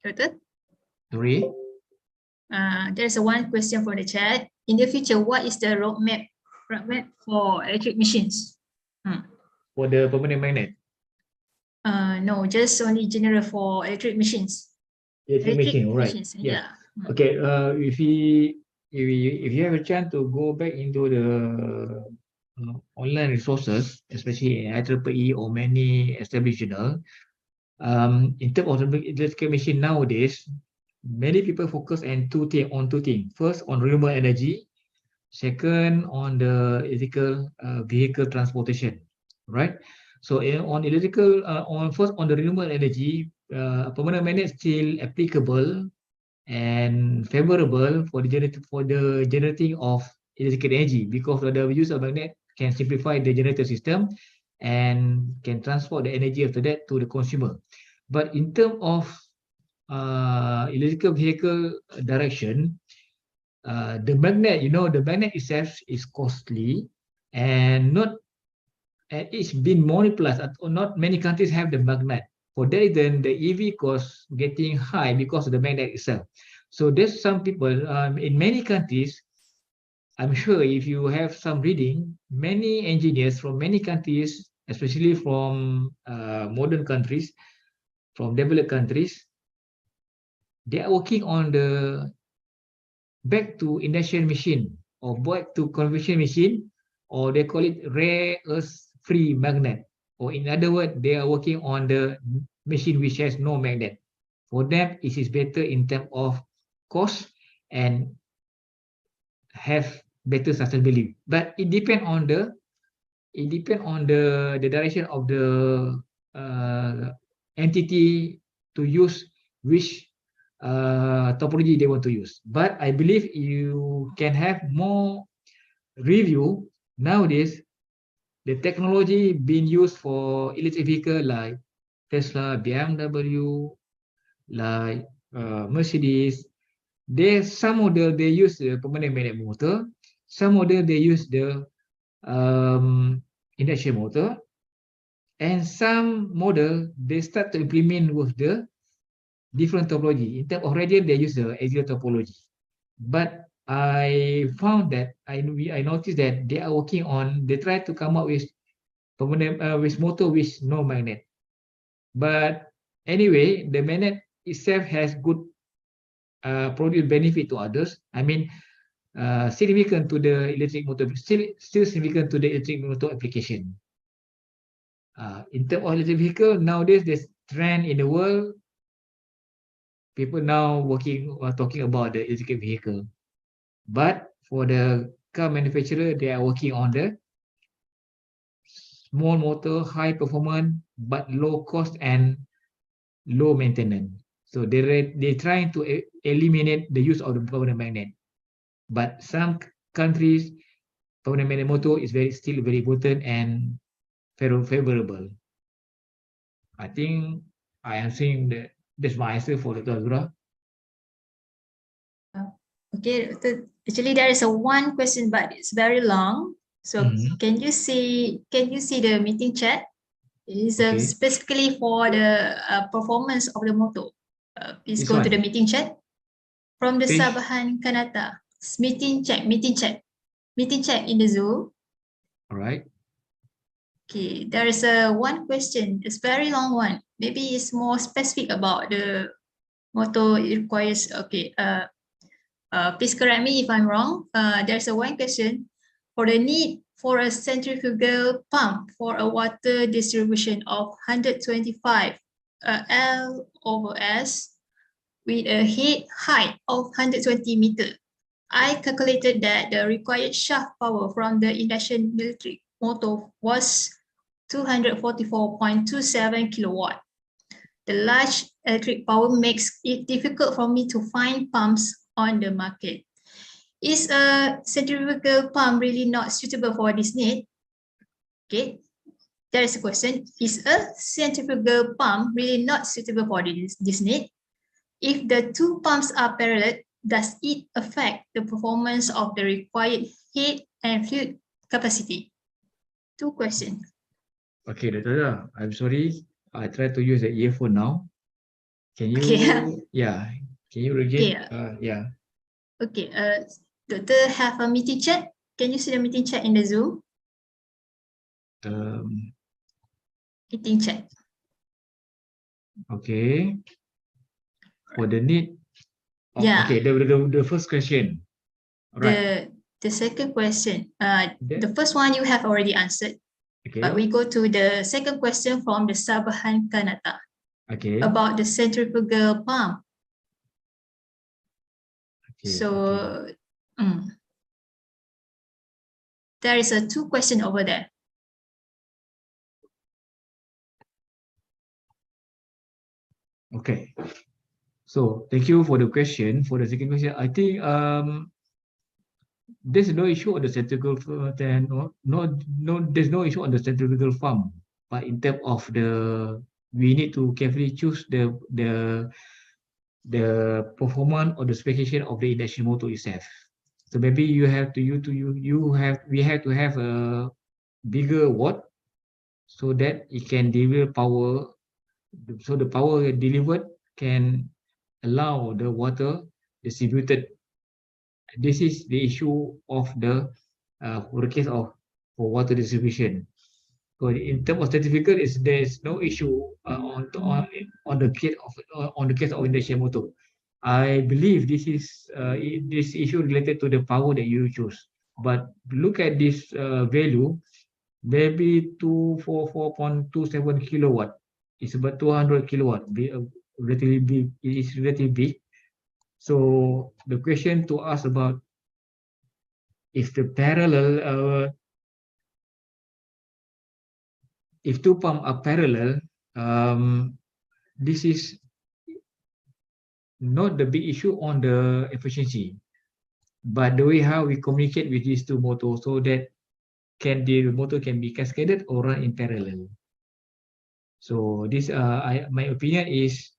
[SPEAKER 2] Doctor?
[SPEAKER 1] Sorry.
[SPEAKER 2] There's a one question from the chat. In the future, what is the roadmap for electric machines?
[SPEAKER 1] For the permanent magnet.
[SPEAKER 2] No, just only general for electric machines.
[SPEAKER 1] Electric machine, right?
[SPEAKER 2] machines,
[SPEAKER 1] Yeah.
[SPEAKER 2] yeah.
[SPEAKER 1] Okay. If you have a chance to go back into the online resources, especially in ITERA-UTeM or many established journal, in terms of the electrical machine nowadays, many people focus on two things. First, on renewable energy. Second, on the electrical vehicle transportation, right? So on electrical, first on the renewable energy, permanent magnet still applicable and favorable for the generating of electrical energy, because the use of magnet can simplify the generator system and can transport the energy after that to the consumer. But in terms of electrical vehicle direction, the magnet, the magnet itself is costly and it's been monopolized. Not many countries have the magnet. For that reason, the EV cost getting high because of the magnet itself. So there's some people in many countries. I'm sure if you have some reading, many engineers from many countries, especially from modern countries, from developed countries, they are working on the back to industrial machine or back to conventional machine, or they call it rare earth free magnet, or in other words, they are working on the machine which has no magnet. For them, it is better in terms of cost and have better sustainability. But it depends on the direction of the entity to use which topology they want to use. But I believe you can have more review nowadays. The technology being used for electric vehicle like Tesla, BMW, like Mercedes, some model they use the permanent magnet motor, some model they use the induction motor, and some model they start to implement with the different topology. In terms of radial, they use the axial topology. But I found that I noticed that they are working on, they try to come up with permanent with motor with no magnet. But anyway, the magnet itself has good produce benefit to others. I mean, significant to the electric motor, still significant to the electric motor application. In terms of electric vehicle, nowadays there's trend in the world. People now talking about the electric vehicle. But for the car manufacturer, they are working on the small motor, high performance, but low cost and low maintenance. So they're trying to eliminate the use of the permanent magnet. But some countries, permanent magnet motor is still very important and favorable. I think I am saying that's my answer for Dr. Azura.
[SPEAKER 2] Okay, actually there is a one question, but it's very long. So can you see the meeting chat? It is
[SPEAKER 1] Okay.
[SPEAKER 2] specifically for the performance of the motor. Please
[SPEAKER 1] This
[SPEAKER 2] go to
[SPEAKER 1] one?
[SPEAKER 2] the meeting chat from the
[SPEAKER 1] Page?
[SPEAKER 2] Sabahan Kanata. Meeting chat in the Zoom.
[SPEAKER 1] All right.
[SPEAKER 2] Okay, there is a one question. It's very long one. Maybe it's more specific about the motor. It requires, okay. Please correct me if I'm wrong. There's a one question for the need for a centrifugal pump for a water distribution of 125 L/S with a head height of 120 meter. I calculated that the required shaft power from the induction motor was 244.27 kilowatt. The large electric power makes it difficult for me to find pumps on the market. Is a centrifugal pump really not suitable for this need? Okay, there is a question. Is a centrifugal pump really not suitable for this need? If the two pumps are parallel, does it affect the performance of the required heat and fluid capacity? Two questions.
[SPEAKER 1] Okay, Dr. I'm sorry. I try to use the earphone now. Can you,
[SPEAKER 2] Okay.
[SPEAKER 1] yeah, can you again?
[SPEAKER 2] Okay.
[SPEAKER 1] Yeah.
[SPEAKER 2] Okay, Doctor have a meeting chat. Can you see the meeting chat in the Zoom? Meeting chat.
[SPEAKER 1] Okay. For the need.
[SPEAKER 2] Yeah.
[SPEAKER 1] Okay, the first question. Right.
[SPEAKER 2] The second question.
[SPEAKER 1] That-
[SPEAKER 2] The first one you have already answered.
[SPEAKER 1] Okay.
[SPEAKER 2] But we go to the second question from the Sabahan Kanata
[SPEAKER 1] Okay.
[SPEAKER 2] about the centrifugal pump.
[SPEAKER 1] Okay.
[SPEAKER 2] So there is a two question over there.
[SPEAKER 1] Okay. So thank you for the question. For the second question, I think there's no issue on the centrifugal then there's no issue on the centrifugal farm. But in terms of we need to carefully choose the performance or the specification of the induction motor itself. So maybe we have to have a bigger watt so that it can deliver power. So the power delivered can allow the water distributed. This is the issue of for the case of for water distribution. So in terms of certificate, there is no issue on the case of induction motor. I believe this is this issue related to the power that you choose. But look at this value, maybe 244.27 kilowatt. It's about 200 kilowatt. Relatively big. It is relatively big. So the question to ask about if the parallel, if two pumps are parallel, this is not the big issue on the efficiency, but the way how we communicate with these two motors so that the motor can be cascaded or run in parallel. So this, my opinion is,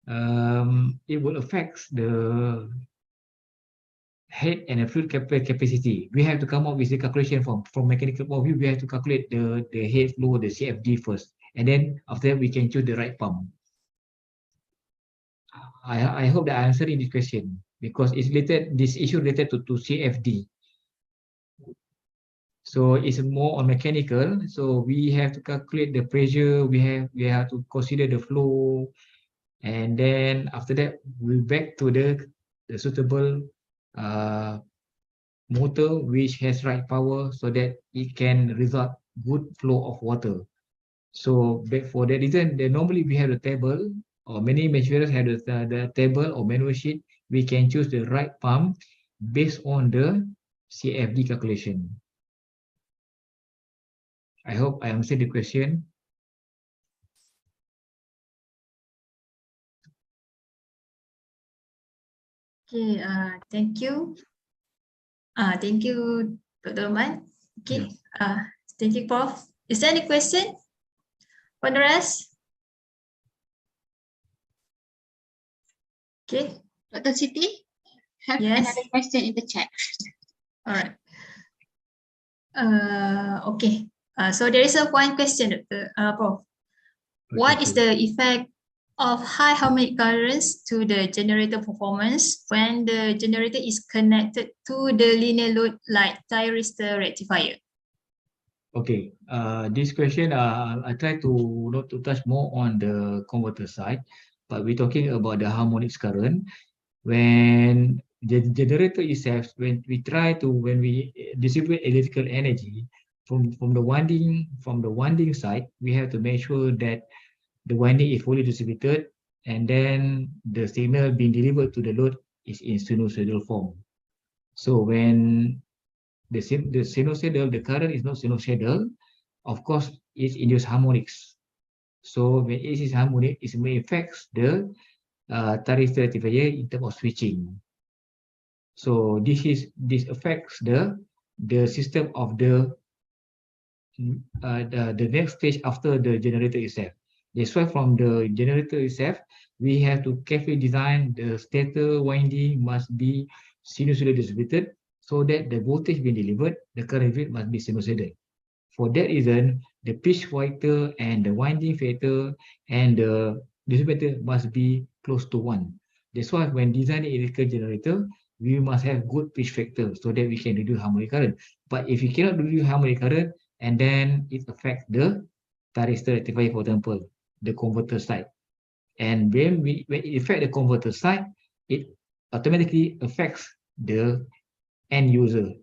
[SPEAKER 1] it will affect the head and the fluid capacity. We have to come up with the calculation from mechanical point of view. We have to calculate the head flow, the CFD first, and then after that we can choose the right pump. I hope that I answered in this question because it's related. This issue related to CFD. So it's more on mechanical. So we have to calculate the pressure. We have to consider the flow, and then after that we back to the suitable motor which has right power so that it can result good flow of water. So for that reason, normally we have a table, or many manufacturers have the table or manual sheet. We can choose the right pump based on the CFD calculation. I hope I answered the question.
[SPEAKER 2] Okay, thank you. Thank you, Dr. Oman. Okay, thank you, Prof. Is there any question for the rest? Okay.
[SPEAKER 7] Dr. Siti, have
[SPEAKER 2] Yes.
[SPEAKER 7] another question in the chat.
[SPEAKER 2] All right. Okay. So there is one question, Prof. What is the effect of high harmonic currents to the generator performance when the generator is connected to the linear load like thyristor rectifier?
[SPEAKER 1] Okay, this question, I try to not to touch more on the converter side, but we're talking about the harmonics current. When the generator itself, when we distribute electrical energy from the winding side, we have to make sure that the winding is fully distributed, and then the signal being delivered to the load is in sinusoidal form. So when the sinusoidal, the current is not sinusoidal, of course, it induces harmonics. So when it is harmonic, it may affect the thyristor rectifier in terms of switching. So this affects the system of the next stage after the generator itself. That's why from the generator itself, we have to carefully design the stator winding must be sinusoidally distributed so that the voltage being delivered, the current must be sinusoidal. For that reason, the pitch factor and the winding factor and the distributor must be close to 1. That's why when designing electrical generator, we must have good pitch factor so that we can reduce harmonic current. But if you cannot reduce harmonic current, and then it affects the thyristor rectifier, for example, the converter side. And when it affects the converter side, it automatically affects the end user.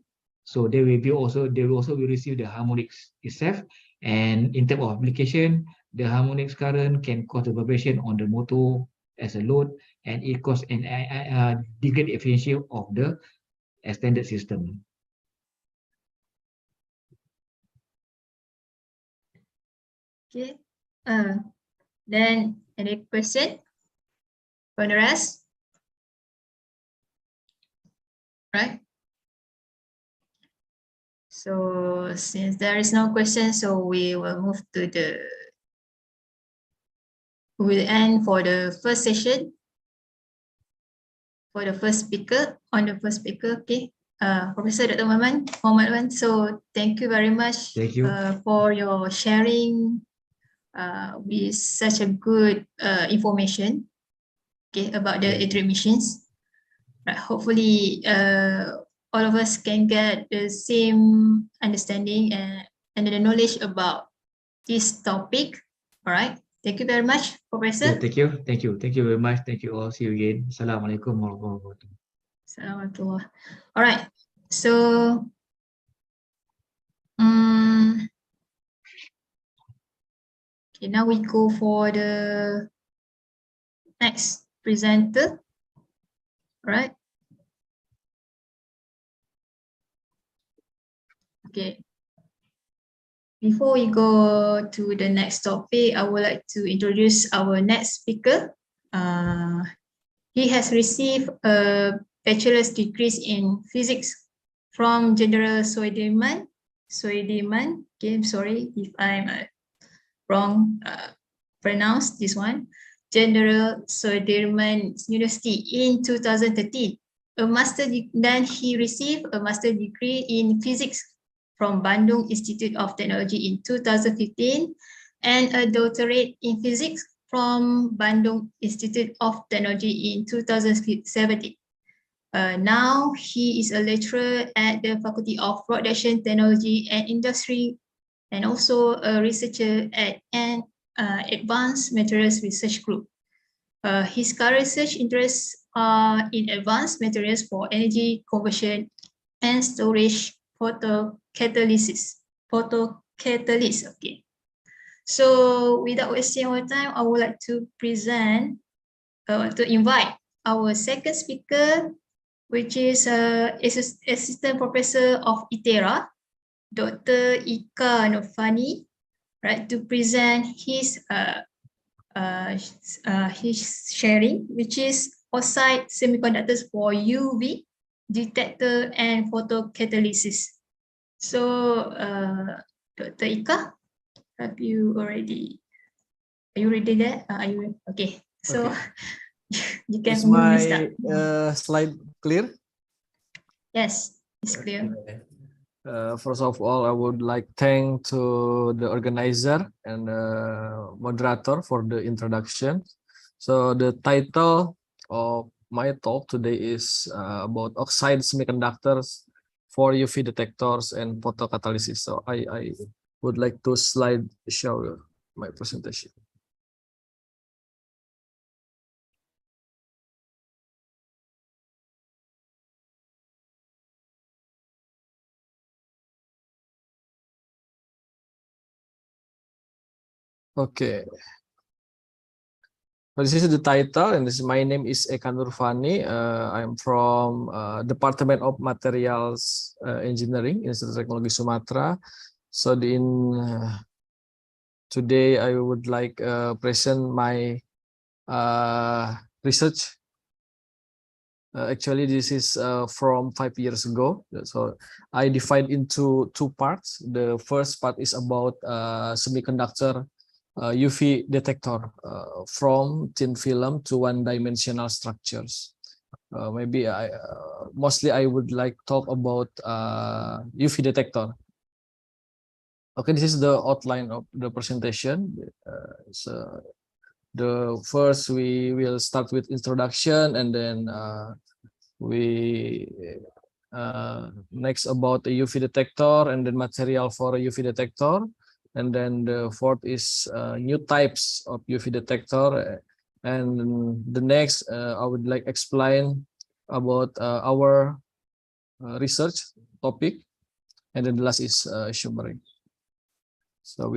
[SPEAKER 1] So they will also receive the harmonics itself. And in terms of application, the harmonics current can cause a vibration on the motor as a load, and it causes an degrade efficiency of the extended system.
[SPEAKER 2] Okay. Then any question for the rest? Right. So since there is no question, so we will move to we'll end for the first session. For the first speaker, okay. Professor Dr. Muhammad. So thank you very much.
[SPEAKER 1] Thank you.
[SPEAKER 2] For your sharing with such a good information, okay, about the ITERA missions. Hopefully, all of us can get the same understanding and the knowledge about this topic. All right. Thank you very much, Professor.
[SPEAKER 1] Yeah, thank you very much. Thank you all. See you again. Assalamualaikum warahmatullahi wabarakatuh.
[SPEAKER 2] Assalamualaikum. All right. So, okay, now we go for the next presenter. All right. Okay. Before we go to the next topic, I would like to introduce our next speaker. He has received a bachelor's degree in physics from Generale Sudirman. Okay, I'm sorry if I'm wrong pronounce this one. Generale Sudirman University in 2013. Then he received a master's degree in physics from Bandung Institute of Technology in 2015 and a doctorate in physics from Bandung Institute of Technology in 2017. Now he is a lecturer at the Faculty of Production Technology and Industry and also a researcher at an Advanced Materials Research Group. His current research interests are in advanced materials for energy conversion and storage photocatalysis. Okay. So without wasting our time, I would like to invite our second speaker, which is Assistant Professor of ITERA, Dr. Ika Nofani, right, to present his sharing, which is oxide semiconductors for UV detector and photocatalysis. So, Dr. Ika, are you ready there? Are you okay? So okay. You can
[SPEAKER 8] Is my
[SPEAKER 2] start.
[SPEAKER 8] slide clear?
[SPEAKER 2] Yes, it's clear.
[SPEAKER 8] Okay. First of all, I would like thank to the organizer and moderator for the introduction. So the title of my talk today is about oxide semiconductors for UV detectors and photocatalysis. So I would like to show my presentation. Okay. So this is the title, and my name is Eka Nurfani. I'm from Department of Materials Engineering, Institute of Technology Sumatera. So today I would like present my research. Actually, this is from 5 years ago. So I divide into two parts. The first part is about semiconductor UV detector from thin film to one-dimensional structures. Maybe mostly I would like talk about UV detector. Okay, this is the outline of the presentation. So the first we will start with introduction, and then we next about the UV detector, and then material for a UV detector, and then the fourth is new types of UV detector, and the next I would like explain about our research topic, and then the last is summary. So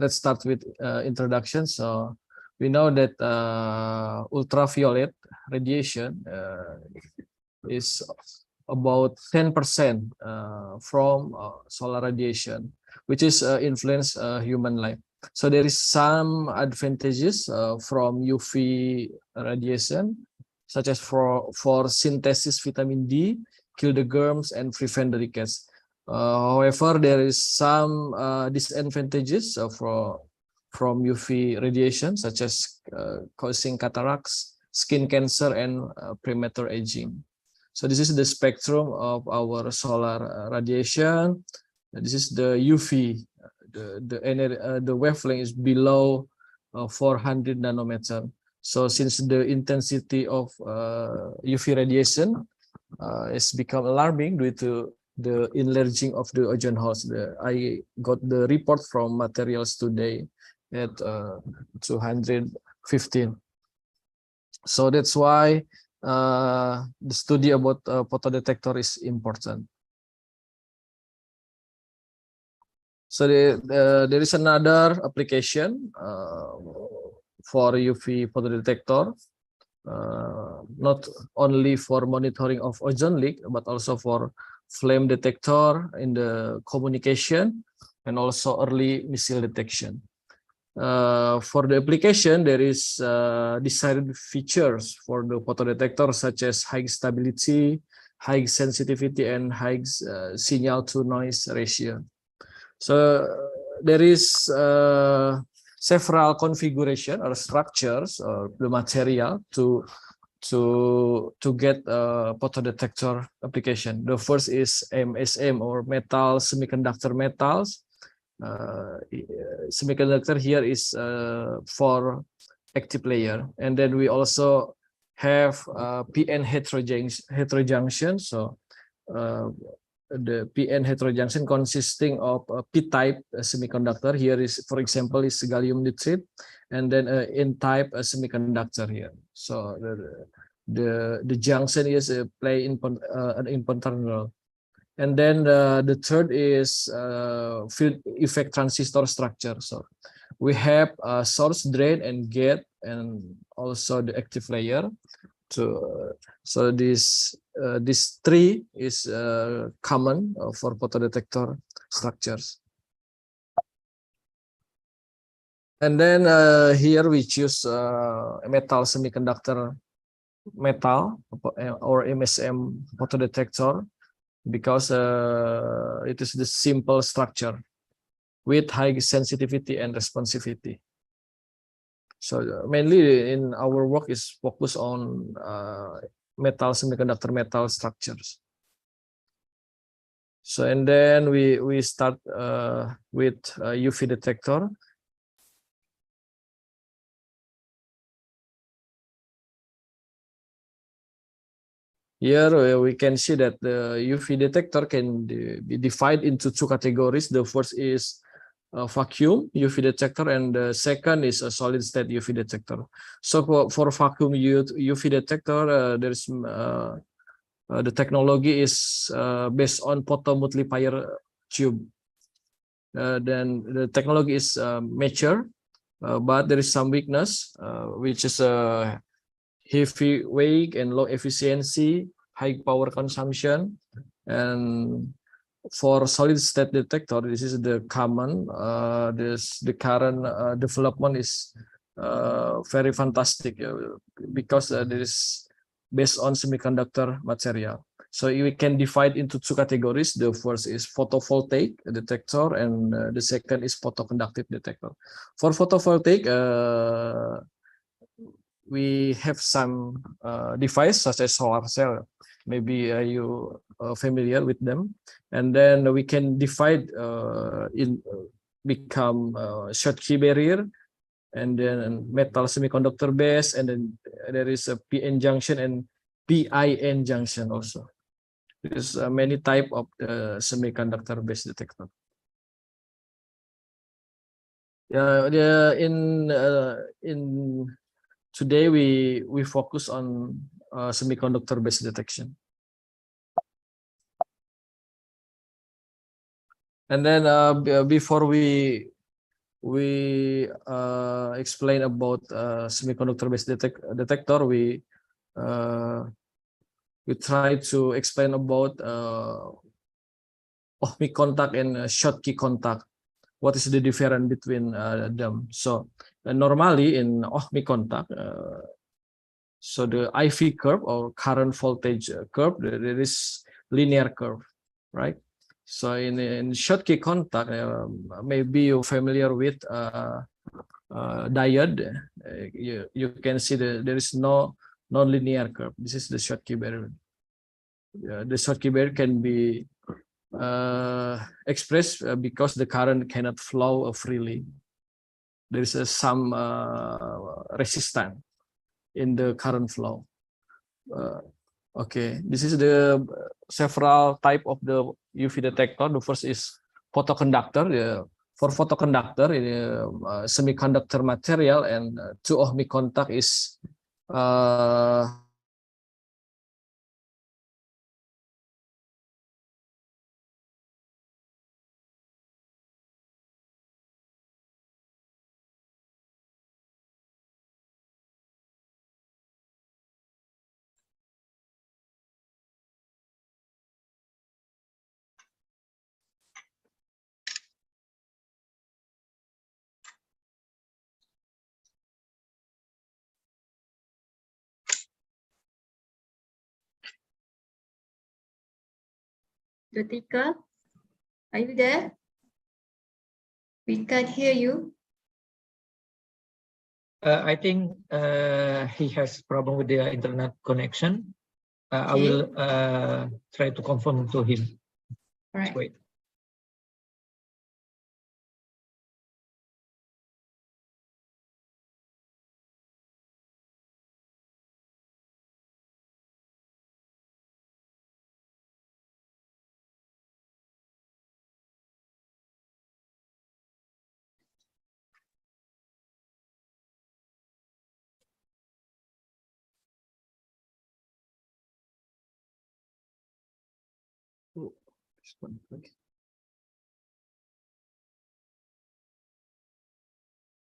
[SPEAKER 8] let's start with introduction. So we know that ultraviolet radiation is about 10% from solar radiation, which is influence human life. So there is some advantages from UV radiation, such as for synthesis vitamin D, kill the germs, and prevent the rickets. However, there is some disadvantages from UV radiation, such as causing cataracts, skin cancer, and premature aging. So this is the spectrum of our solar radiation. This is the UV. The wavelength is below 400 nanometer. So since the intensity of UV radiation has become alarming due to the enlarging of the ozone holes. I got the report from materials today at 215. So that's why the study about photodetector is important. So there is another application for UV photodetector, not only for monitoring of ozone leak, but also for flame detector in the communication, and also early missile detection. For the application, there is desired features for the photodetector, such as high stability, high sensitivity, and high signal to noise ratio. So there is several configuration or structures or the material to get a photodetector application. The first is MSM, or metal semiconductor metals. Semiconductor here is for active layer, and then we also have PN heterojunction. So the PN heterojunction consisting of a P-type semiconductor. Here is, for example, is gallium nitride, and then N-type semiconductor here. So the junction is play an important role. And then the third is field effect transistor structure. So we have source, drain, and gate, and also the active layer. So this three is common for photodetector structures. And then here we choose metal semiconductor metal, or MSM photodetector, because it is the simple structure with high sensitivity and responsivity. So mainly in our work is focused on metal semiconductor metal structures. So and then we start with UV detector. Here we can see that the UV detector can be divided into two categories. The first is a vacuum UV detector, and the second is a solid state UV detector. So for vacuum UV detector, there's the technology is based on photomultiplier tube. Then the technology is mature, but there is some weakness, which is a heavy weight and low efficiency, high power consumption. And for solid state detector, this is the common. The current development is very fantastic because there is based on semiconductor material. So we can divide into two categories. The first is photovoltaic detector, and the second is photoconductive detector. For photovoltaic, we have some device such as solar cell. Maybe you familiar with them, and then we can divide become Schottky barrier, and then metal semiconductor base, and then there is a PN junction and PIN junction also. There's many type of semiconductor based detector. Yeah, in today we focus on semiconductor based detection. And then before we explain about semiconductor based detector, we try to explain about ohmic contact and Schottky contact. What is the difference between them? So normally in ohmic contact, so the IV curve or current voltage curve, there is linear curve, right? So in Schottky contact, maybe you're familiar with diode. You can see there is no non-linear curve. This is the Schottky barrier. The Schottky barrier can be expressed because the current cannot flow freely. There is some resistance in the current flow. Okay, this is the several type of the UV detector. The first is photoconductor. For photoconductor, semiconductor material, and 2 ohmic contact is
[SPEAKER 2] Latika, are you there? We can't hear you.
[SPEAKER 3] I think he has problem with the internet connection. I
[SPEAKER 2] Okay.
[SPEAKER 3] will try to confirm to him.
[SPEAKER 2] All right.
[SPEAKER 3] Wait.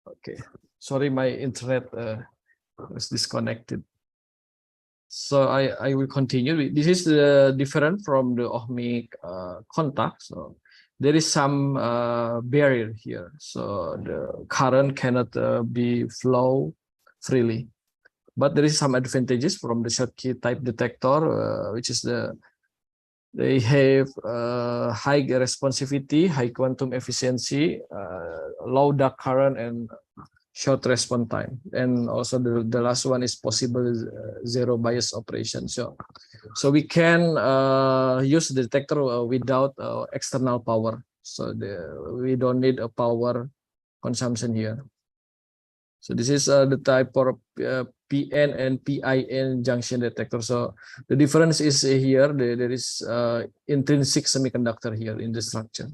[SPEAKER 8] Okay, sorry, my internet was disconnected. So I will continue. This is different from the ohmic contact. So there is some barrier here. So the current cannot be flow freely. But there is some advantages from the Schottky type detector, which is they have high responsivity, high quantum efficiency, low dark current, and short response time. And also the last one is possible zero bias operation. So we can use the detector without external power. So we don't need a power consumption here. So this is the type of PN and PIN junction detector. So the difference is here, there is intrinsic semiconductor here in the structure.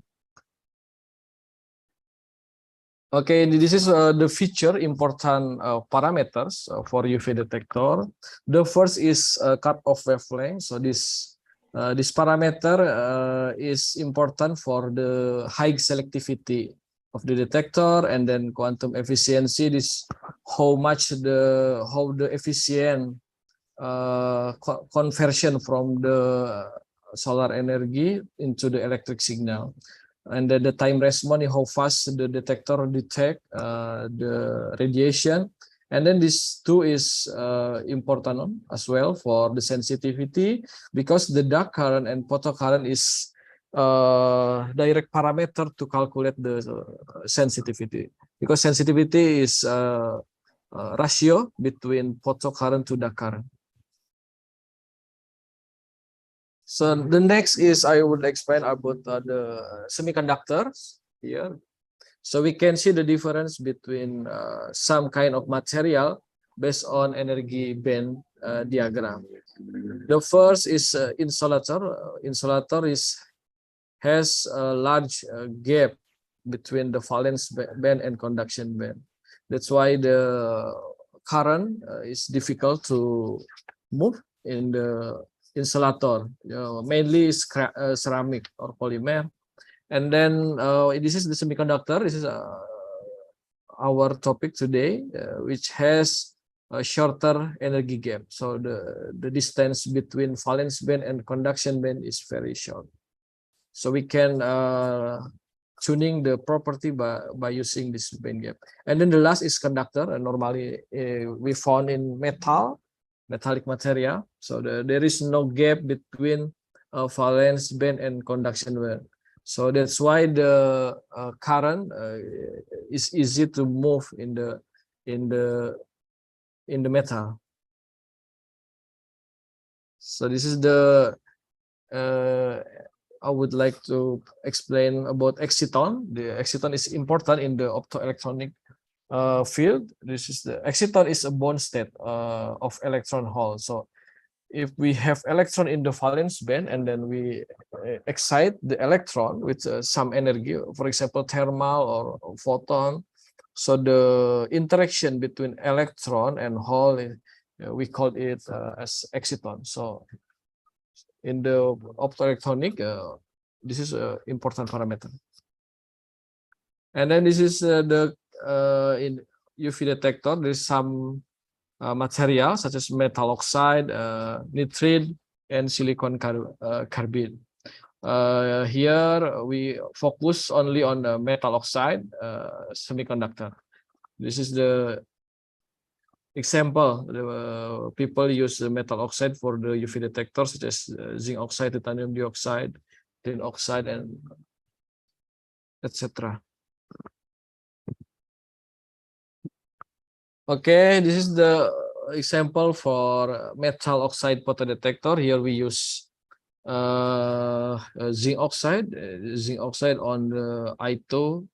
[SPEAKER 8] Okay, this is the feature important parameters for UV detector. The first is cut-off wavelength. So this parameter is important for the high selectivity of the detector, and then quantum efficiency. This how the efficient conversion from the solar energy into the electric signal, and then the time response, how fast the detector detect the radiation. And then this too is important as well for the sensitivity, because the dark current and photocurrent is direct parameter to calculate the sensitivity, because sensitivity is ratio between photocurrent to dark current. So the next is I would explain about the semiconductors here. So we can see the difference between some kind of material based on energy band diagram. The first is insulator. Insulator has a large gap between the valence band and conduction band. That's why the current is difficult to move in the insulator. Mainly ceramic or polymer. And then this is the semiconductor. This is our topic today, which has a shorter energy gap. So the distance between valence band and conduction band is very short. So we can tuning the property by using this band gap. And then the last is conductor. And normally we found in metallic material. So there is no gap between valence band and conduction band. So that's why the current is easy to move in the metal. So this is the I would like to explain about exciton. The exciton is important in the optoelectronic field. This is the exciton is a bond state of electron hole. So if we have electron in the valence band and then we excite the electron with some energy, for example, thermal or photon, so the interaction between electron and hole, we call it as exciton. So in the optoelectronic, this is an important parameter. And then this is the in UV detector. There is some material such as metal oxide, nitride, and silicon carbide. Here we focus only on the metal oxide semiconductor. This is the example. People use the metal oxide for the UV detectors, such as zinc oxide, titanium dioxide, tin oxide, and etc. Okay, this is the example for metal oxide photodetector. Here we use zinc oxide on the I2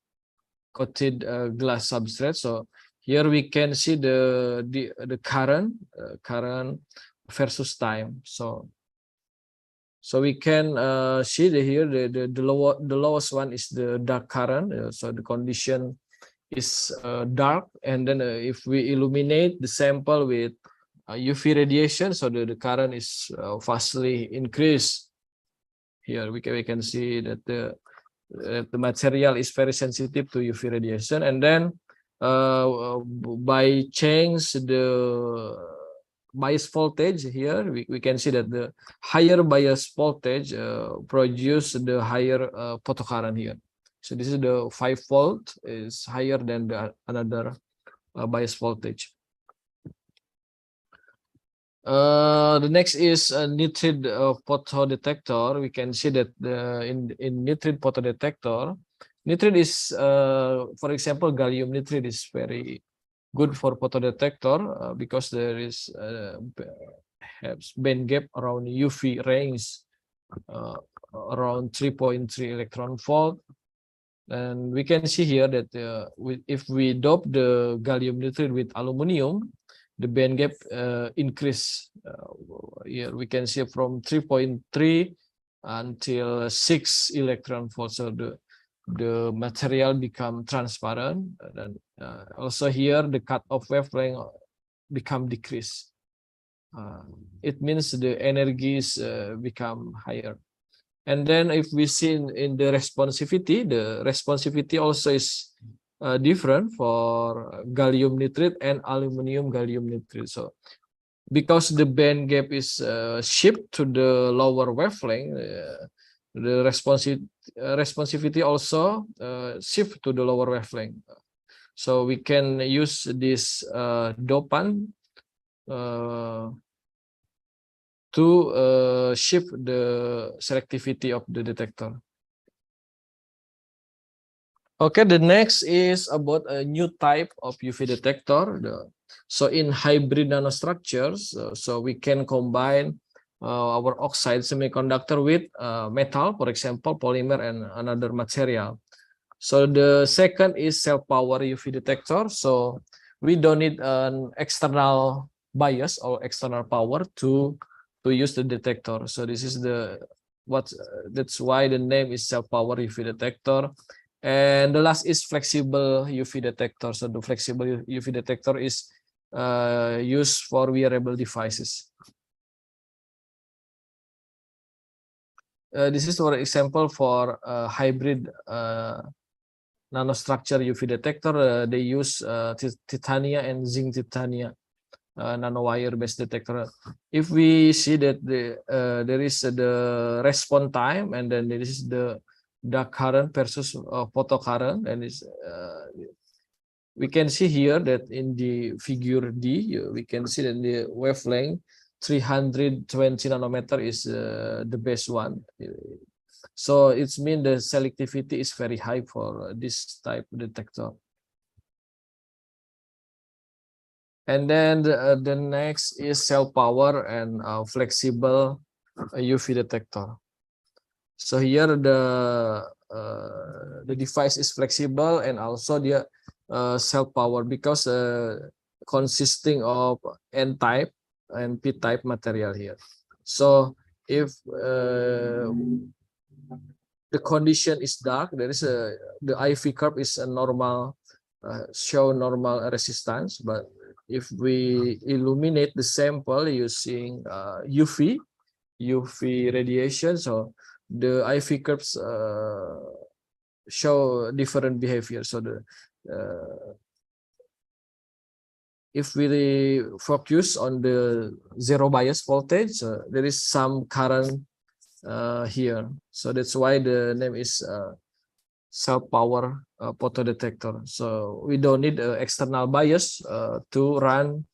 [SPEAKER 8] coated glass substrate. So here we can see the current versus time. So we can see here the lowest one is the dark current. So the condition is dark, and then if we illuminate the sample with UV radiation, so the current is vastly increased. Here we can see that the material is very sensitive to UV radiation, and then by change the bias voltage here, we can see that the higher bias voltage produce the higher photocurrent here. So this is the 5 volt is higher than the another bias voltage. The next is a nitride photodetector. We can see that in nitride photodetector, nitride is, for example, gallium nitride is very good for photodetector because there is has band gap around UV range around 3.3 electron volt. And we can see here that if we dope the gallium nitride with aluminum, the band gap increase. Here we can see from 3.3 until 6 electron volt. So the material become transparent, and also here the cutoff wavelength become decreased. It means the energies become higher. And then if we see in the responsivity also is different for gallium nitride and aluminum gallium nitride. So because the band gap is shifted to the lower wavelength, the responsivity also shift to the lower wavelength. So we can use this dopant to shift the selectivity of the detector. Okay, the next is about a new type of UV detector. So in hybrid nanostructures, so we can combine our oxide semiconductor with metal, for example, polymer and another material. So the second is self-power UV detector. So we don't need an external bias or external power to use the detector. So this is that's why the name is self-power UV detector. And the last is flexible UV detector. So the flexible UV detector is used for wearable devices. This is for example for hybrid nanostructure UV detector. They use titania and zinc titania nanowire based detector. If we see that there is the response time, and then there is the dark current versus photocurrent, and we can see here that in the figure D, we can see that the wavelength 320 nanometer is the best one. So it means the selectivity is very high for this type of detector. And then the next is cell power and flexible UV detector. So here the device is flexible and also the cell power, because consisting of N-type and P-type material here. So if the condition is dark, there is the IV curve is a normal, show normal resistance. But if we illuminate the sample using UV radiation, so the IV curves show different behavior. So the if we focus on the zero bias voltage, there is some current here. So that's why the name is self-power photodetector. So we don't need external bias to run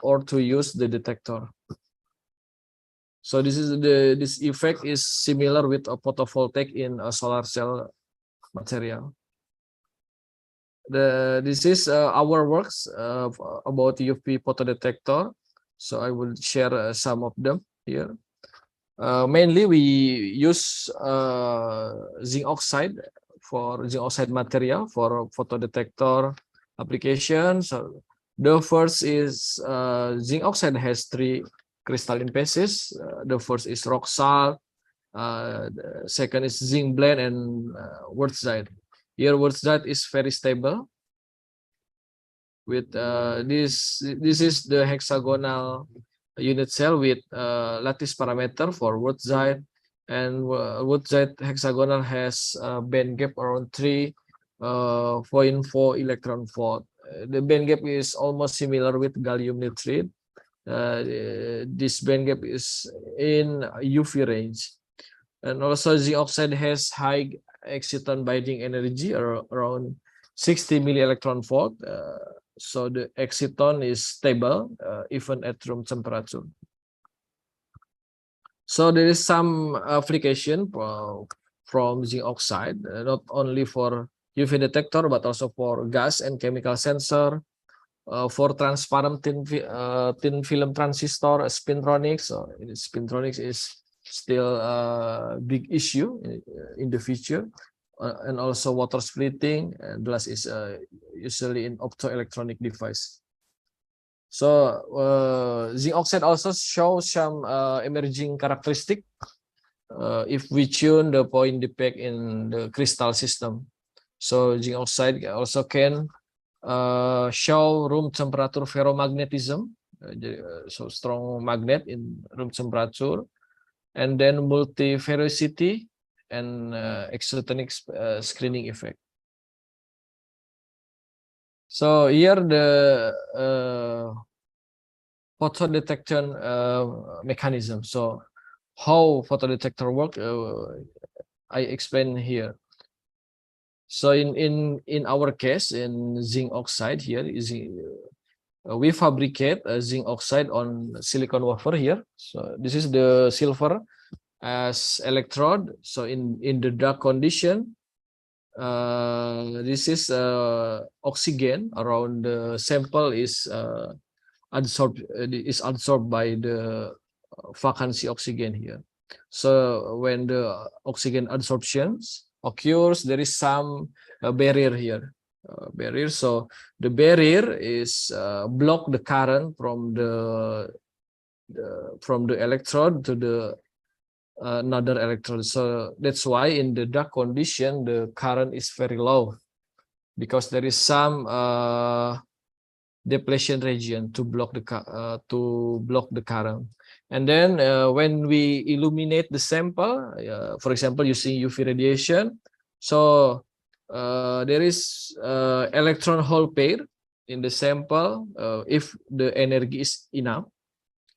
[SPEAKER 8] or to use the detector. So this effect is similar with a photovoltaic in a solar cell material. This is our works about UV photodetector. So I will share some of them here. Mainly we use zinc oxide material for photodetector application. So the first is zinc oxide has 3 crystalline phases. The first is rock salt, the second is zinc blende, and wurtzite. Here wurtzite is very stable. With this is the hexagonal unit cell with lattice parameter for wurtzite, and wurtzite hexagonal has a band gap around 3.4 electron volt. The band gap is almost similar with gallium nitride. This band gap is in UV range. And also zinc oxide has high exciton binding energy around 60 milli-electron volt. So the exciton is stable even at room temperature. So there is some application from zinc oxide, not only for UV detector, but also for gas and chemical sensor, for transparent thin film transistor, spintronics. So spintronics is still a big issue in the future. And also water splitting, and glass is usually in optoelectronic device. So zinc oxide also shows some emerging characteristic if we tune the point defect in the crystal system. So zinc oxide also can show room temperature ferromagnetism, so strong magnet in room temperature, and then multiferrocity and exotonic screening effect. So here the photo detection mechanism. So how photo detector work, I explain here. So in our case, in zinc oxide here is we fabricate zinc oxide on silicon wafer here. So this is the silver as electrode. So in the dark condition, this is oxygen around the sample is absorbed by the vacancy oxygen here. So when the oxygen absorptions occurs, there is some barrier here. Barrier. So the barrier is block the current from the electrode to the another electrode. So that's why in the dark condition the current is very low, because there is some depletion region to block the current. And then when we illuminate the sample, for example using UV radiation, so there is electron hole pair in the sample. If the energy is enough,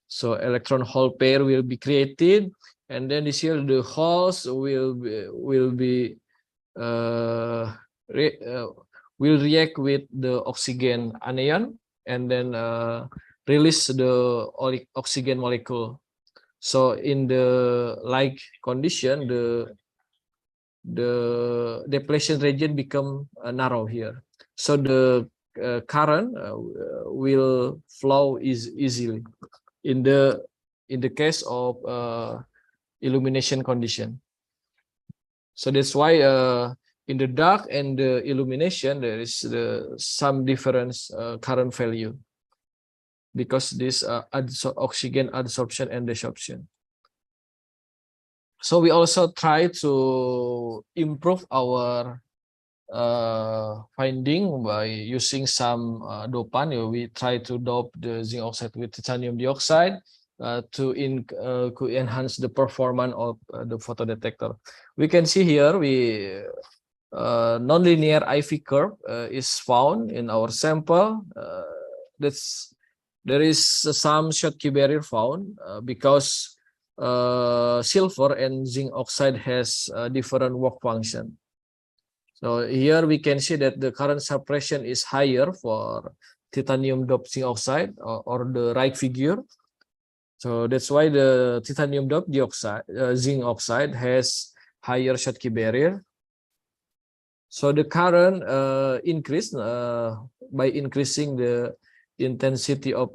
[SPEAKER 8] so electron hole pair will be created, and then this here the holes will react with the oxygen anion, and then release the oxygen molecule. So in the like condition, the depletion region become narrow here. So the current will flow easily in the case of illumination condition. So that's why in the dark and the illumination there is some difference current value, because this oxygen adsorption and desorption. So we also try to improve our finding by using some dopant. We try to dope the zinc oxide with titanium dioxide to enhance the performance of the photodetector. We can see here nonlinear IV curve is found in our sample. There is some Schottky barrier found because silver and zinc oxide has different work function. So here we can see that the current suppression is higher for titanium doped zinc oxide, or the right figure. So that's why the titanium doped zinc oxide has higher Schottky barrier. So the current increase by increasing the intensity of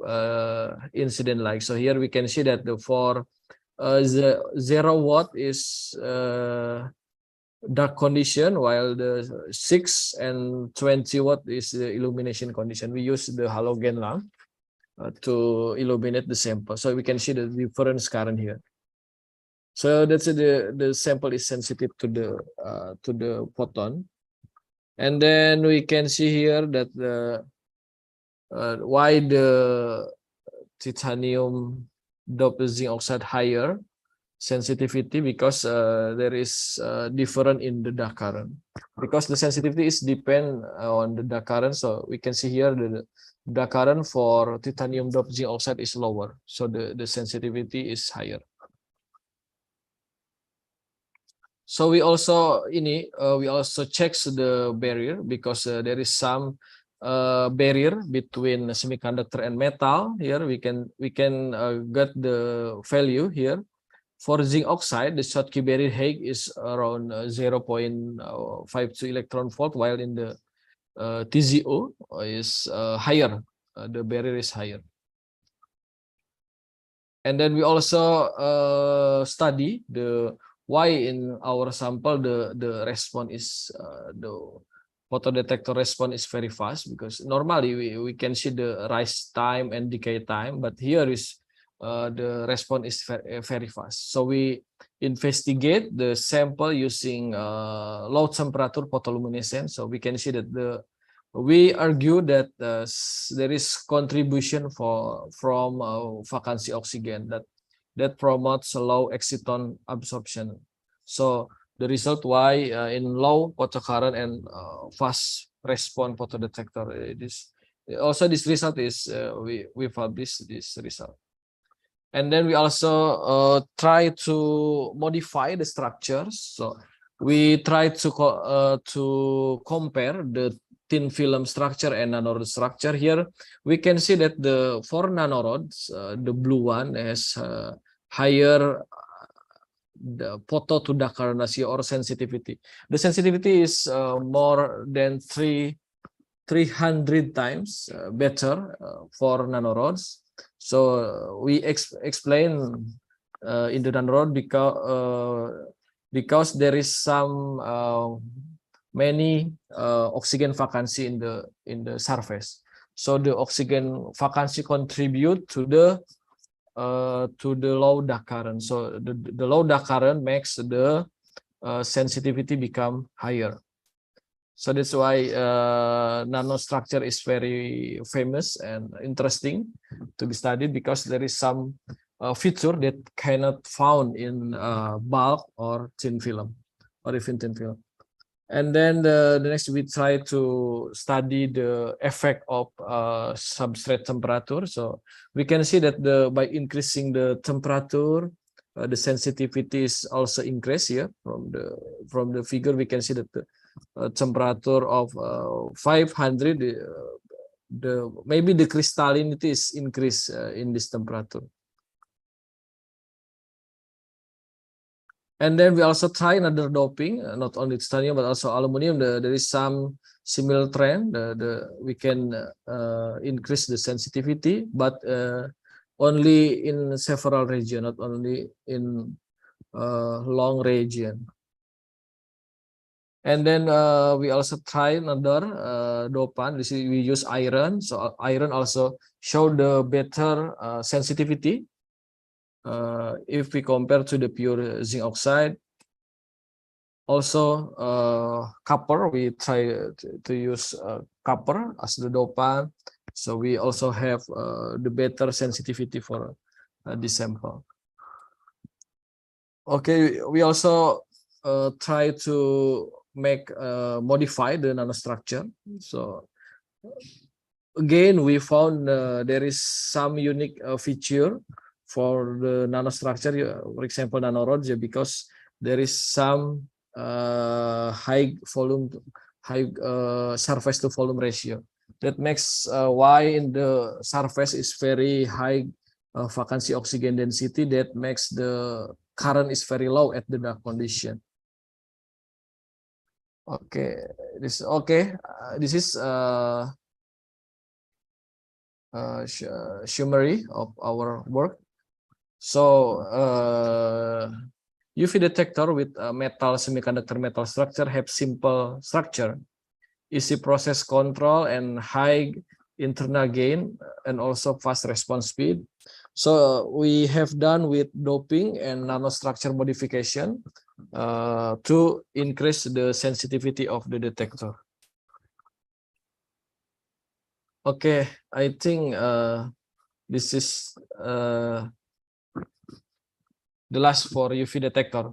[SPEAKER 8] incident light. So here we can see that for 0 watt is dark condition, while the 6 and 20 watt is the illumination condition. We use the halogen lamp to illuminate the sample, so we can see the difference current here. So that's the sample is sensitive to the photon. And then we can see here that why the titanium doped zinc oxide higher sensitivity, because there is different in the dark current, because the sensitivity is depend on the dark current. So we can see here the dark current for titanium doped zinc oxide is lower, so the sensitivity is higher. So we also check the barrier, because there is some barrier between semiconductor and metal. Here we can get the value here. For zinc oxide, the Schottky barrier height is around 0.52 electron volt, while in the TZO is higher. The barrier is higher. And then we also study why in our sample the response is the photodetector response is very fast, because normally we can see the rise time and decay time, but here is the response is very fast. So we investigate the sample using low temperature photoluminescence. So we can see that we argue that there is contribution from vacancy oxygen that promotes low exciton absorption. So the result why in low photocurrent and fast response photodetector. It is also this result is we publish this result. And then we also try to modify the structures. So we try to compare the thin film structure and nanorod structure. Here we can see that the for nanorods, the blue one has higher the photo to Dakar ratio or sensitivity. The sensitivity is more than 300 times better for nanorods. So we explain in the nanorod because there is some many oxygen vacancy in the surface. So the oxygen vacancy contribute to the low dark current. So the low dark current makes the sensitivity become higher. So that's why nanostructure is very famous and interesting to be studied, because there is some feature that cannot found in bulk or thin film or even thin film. And then the next we try to study the effect of substrate temperature. So we can see that by increasing the temperature, the sensitivity is also increased here. From the figure we can see that the temperature of 500, maybe the crystallinity is increased in this temperature. And then we also try another doping, not only titanium but also aluminum. There is some similar trend. We can increase the sensitivity, but only in several regions, not only in long region. And then we also try another dopant. We use iron. So iron also show the better sensitivity if we compare to the pure zinc oxide. Also copper, we try to use copper as the dopant. So we also have the better sensitivity for this sample. Okay, we also try to modify the nanostructure. So again, we found there is some unique feature for the nanostructure, for example, nanorods, because there is some high surface to volume ratio. That makes why in the surface is very high vacancy oxygen density. That makes the current is very low at the dark condition. Okay, this is summary of our work. So UV detector with metal semiconductor metal structure have simple structure, easy process control, and high internal gain, and also fast response speed. So we have done with doping and nanostructure modification to increase the sensitivity of the detector. Okay, I think this is the last for UV detector.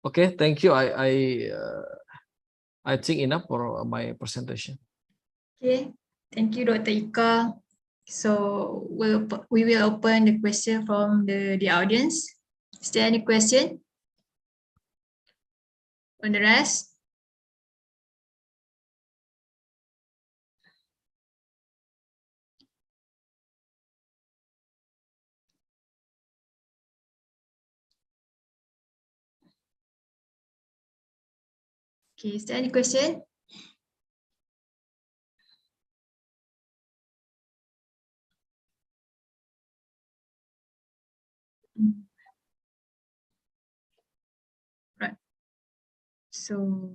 [SPEAKER 8] Okay, thank you. I think enough for my presentation.
[SPEAKER 2] Okay, thank you, Dr. Ika. So we will open the question from the audience. Is there any question on the rest? Okay, is there any question? Right. So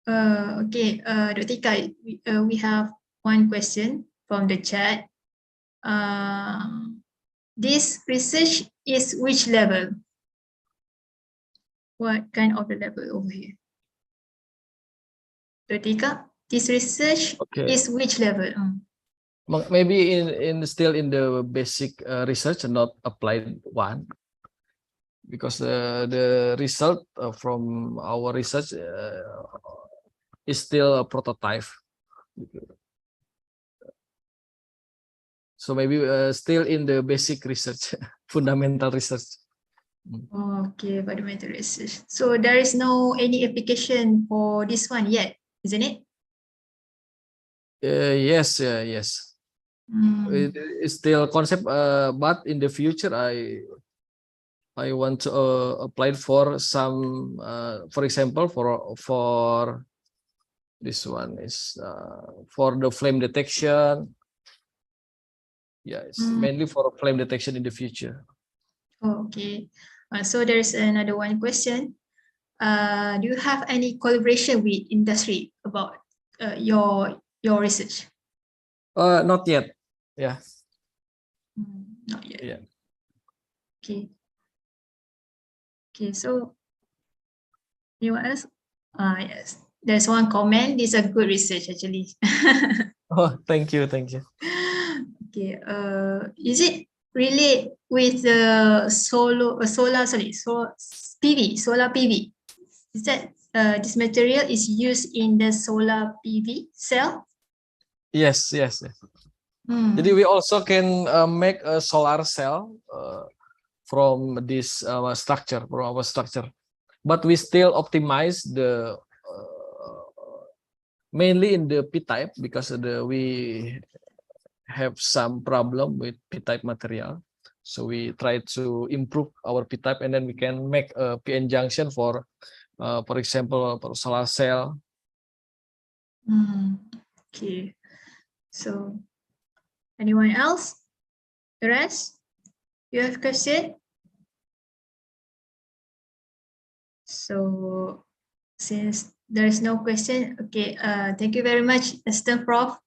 [SPEAKER 2] okay, Dr. Ika, we have one question from the chat. This research is which level? What kind of the level over here? Dr. Ika, this research is which level?
[SPEAKER 8] Maybe still in the basic research and not applied one. because the result from our research is still a prototype. So maybe still in the basic research, fundamental research.
[SPEAKER 2] Okay, fundamental research. So there is no any application for this one yet, isn't it?
[SPEAKER 8] Yes, yes. It's still concept, but in the future, I want to apply for some, for example, for this one is for the flame detection. Yeah, it's mainly for flame detection in the future.
[SPEAKER 2] Okay. So there's another one question. Do you have any collaboration with industry about your research?
[SPEAKER 8] Not yet. Yeah.
[SPEAKER 2] Not yet.
[SPEAKER 8] Yeah.
[SPEAKER 2] Okay. Okay. So anyone else? Yes. There's one comment. This is a good research actually.
[SPEAKER 8] Oh, thank you, thank you.
[SPEAKER 2] Okay. Is it relate with the solar PV? Is that this material is used in the solar PV cell?
[SPEAKER 8] Yes, yes, yes. Jadi we also can make a solar cell from this structure, from our structure, but we still optimize the mainly in the p-type because we have some problem with p-type material. So we try to improve our p-type, and then we can make a PN junction for example, for solar cell.
[SPEAKER 2] Okay. So anyone else? The rest? You have question? So since there is no question, okay, thank you very much, Assistant Prof,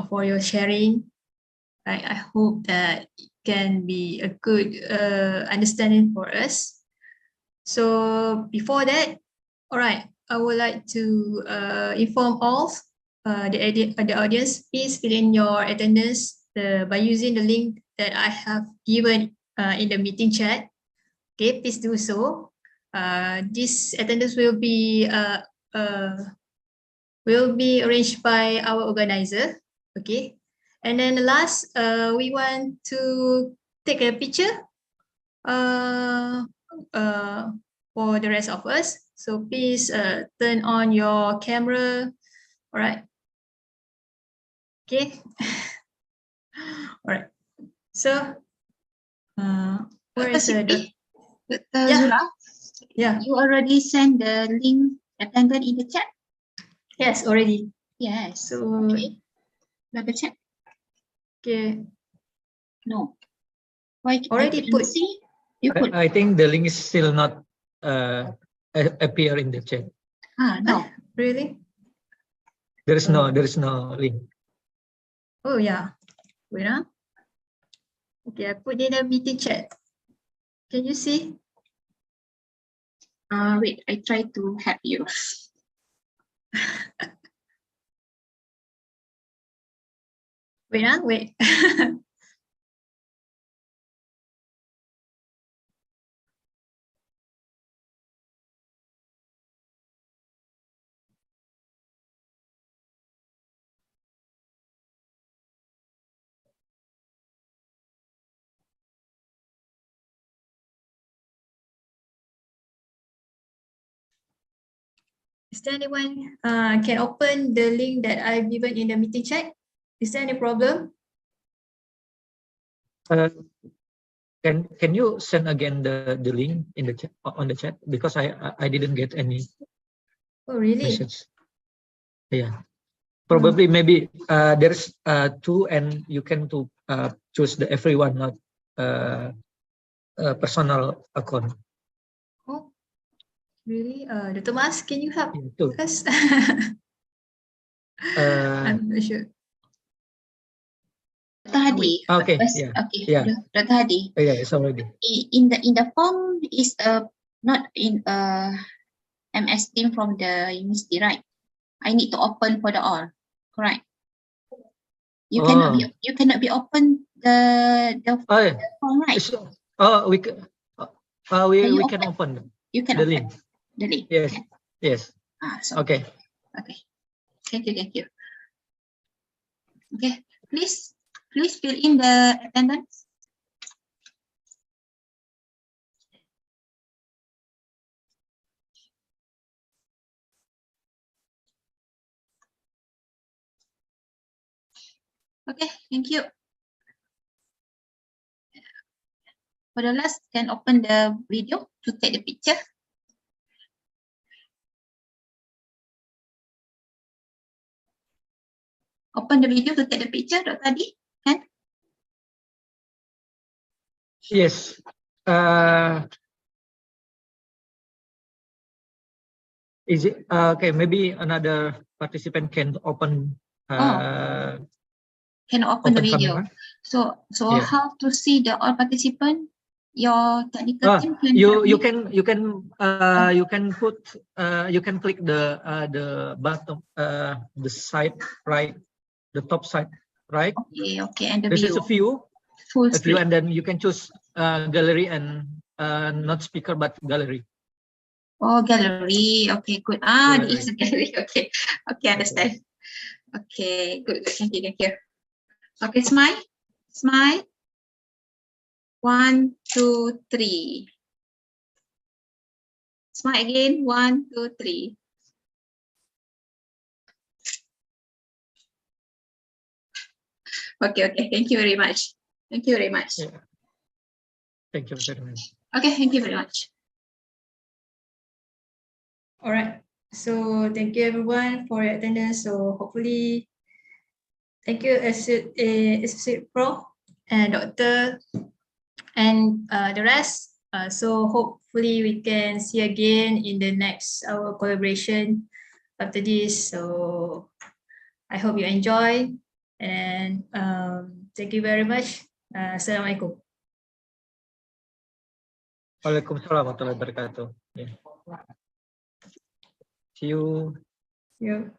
[SPEAKER 2] for your sharing. I hope that it can be a good understanding for us. So before that, all right, I would like to inform all the audience, please fill in your attendance by using the link that I have given in the meeting chat. Okay, please do so. This attendance will be arranged by our organizer. Okay, and then last, we want to take a picture for the rest of us. So please turn on your camera. All right. Okay. All right. So, where is the?
[SPEAKER 7] Zura,
[SPEAKER 2] Yeah.
[SPEAKER 7] you already sent the link attended in the chat?
[SPEAKER 2] Yes, already.
[SPEAKER 7] Yes.
[SPEAKER 2] So,
[SPEAKER 7] Okay. Double check.
[SPEAKER 2] Okay.
[SPEAKER 7] No. Why
[SPEAKER 2] Already
[SPEAKER 7] I
[SPEAKER 2] put.
[SPEAKER 7] see? You put.
[SPEAKER 3] I think the link is still not appear in the chat.
[SPEAKER 7] No.
[SPEAKER 2] Really?
[SPEAKER 3] There is no link.
[SPEAKER 2] Oh yeah. Wait. Okay, I put in a meeting chat. Can you see?
[SPEAKER 7] Wait, I try to help you.
[SPEAKER 2] Wait, wait. Is there anyone can open the link that I've given in the meeting chat? Is there any problem?
[SPEAKER 3] Can you send again the link in the chat, on the chat, because I didn't get any message. Yeah, probably maybe there's two, and you can choose the everyone, not personal account.
[SPEAKER 2] Oh, really? Dr. Mas, can you help us? I'm not sure.
[SPEAKER 7] Hadi.
[SPEAKER 3] Okay.
[SPEAKER 7] Okay.
[SPEAKER 3] Yeah.
[SPEAKER 7] Dr. Hadi.
[SPEAKER 3] Yeah, it's already.
[SPEAKER 7] In the form is not in MS Team from the university, right? I need to open for the all, correct? You cannot be open the form, right?
[SPEAKER 3] We can.
[SPEAKER 7] Can
[SPEAKER 3] we
[SPEAKER 7] you
[SPEAKER 3] can
[SPEAKER 7] open?
[SPEAKER 3] open
[SPEAKER 7] You can
[SPEAKER 3] the
[SPEAKER 7] open
[SPEAKER 3] link.
[SPEAKER 7] the link.
[SPEAKER 3] Yes, yes.
[SPEAKER 7] So,
[SPEAKER 3] Okay.
[SPEAKER 7] okay. Thank you. Okay, please fill in the attendance. Okay, thank you. For the last, can open the video to take the picture. Open the video to take the picture, Dr. Adi. Can?
[SPEAKER 3] Yes. Is it okay? Maybe another participant can open.
[SPEAKER 7] Can open the video.
[SPEAKER 3] Camera.
[SPEAKER 7] So
[SPEAKER 3] Yeah.
[SPEAKER 7] how to see the all participant? Your technical team can
[SPEAKER 3] you can put you can click the bottom the side right, the top side right.
[SPEAKER 7] Okay, and the
[SPEAKER 3] This is
[SPEAKER 7] view.
[SPEAKER 3] a view.
[SPEAKER 7] Full
[SPEAKER 3] A view,
[SPEAKER 7] screen.
[SPEAKER 3] and then you can choose gallery and not speaker but gallery.
[SPEAKER 7] Oh, gallery. Okay, good.
[SPEAKER 3] Gallery.
[SPEAKER 7] This is gallery. Okay, understand. Okay, good. Thank you. Okay, smile. 1, 2, 3. Smile again. 1, 2, 3. Okay. Thank you very much.
[SPEAKER 3] Yeah. Thank you very much.
[SPEAKER 7] Okay, thank you very much.
[SPEAKER 2] All right. So thank you everyone for your attendance. So hopefully, thank you Associate Pro and Doctor and the rest. So hopefully we can see again in the next our collaboration after this. So I hope you enjoy and thank you very much. Assalamualaikum.
[SPEAKER 3] Waalaikumsalam warahmatullahi wabarakatuh. Yeah. See you.
[SPEAKER 2] See you.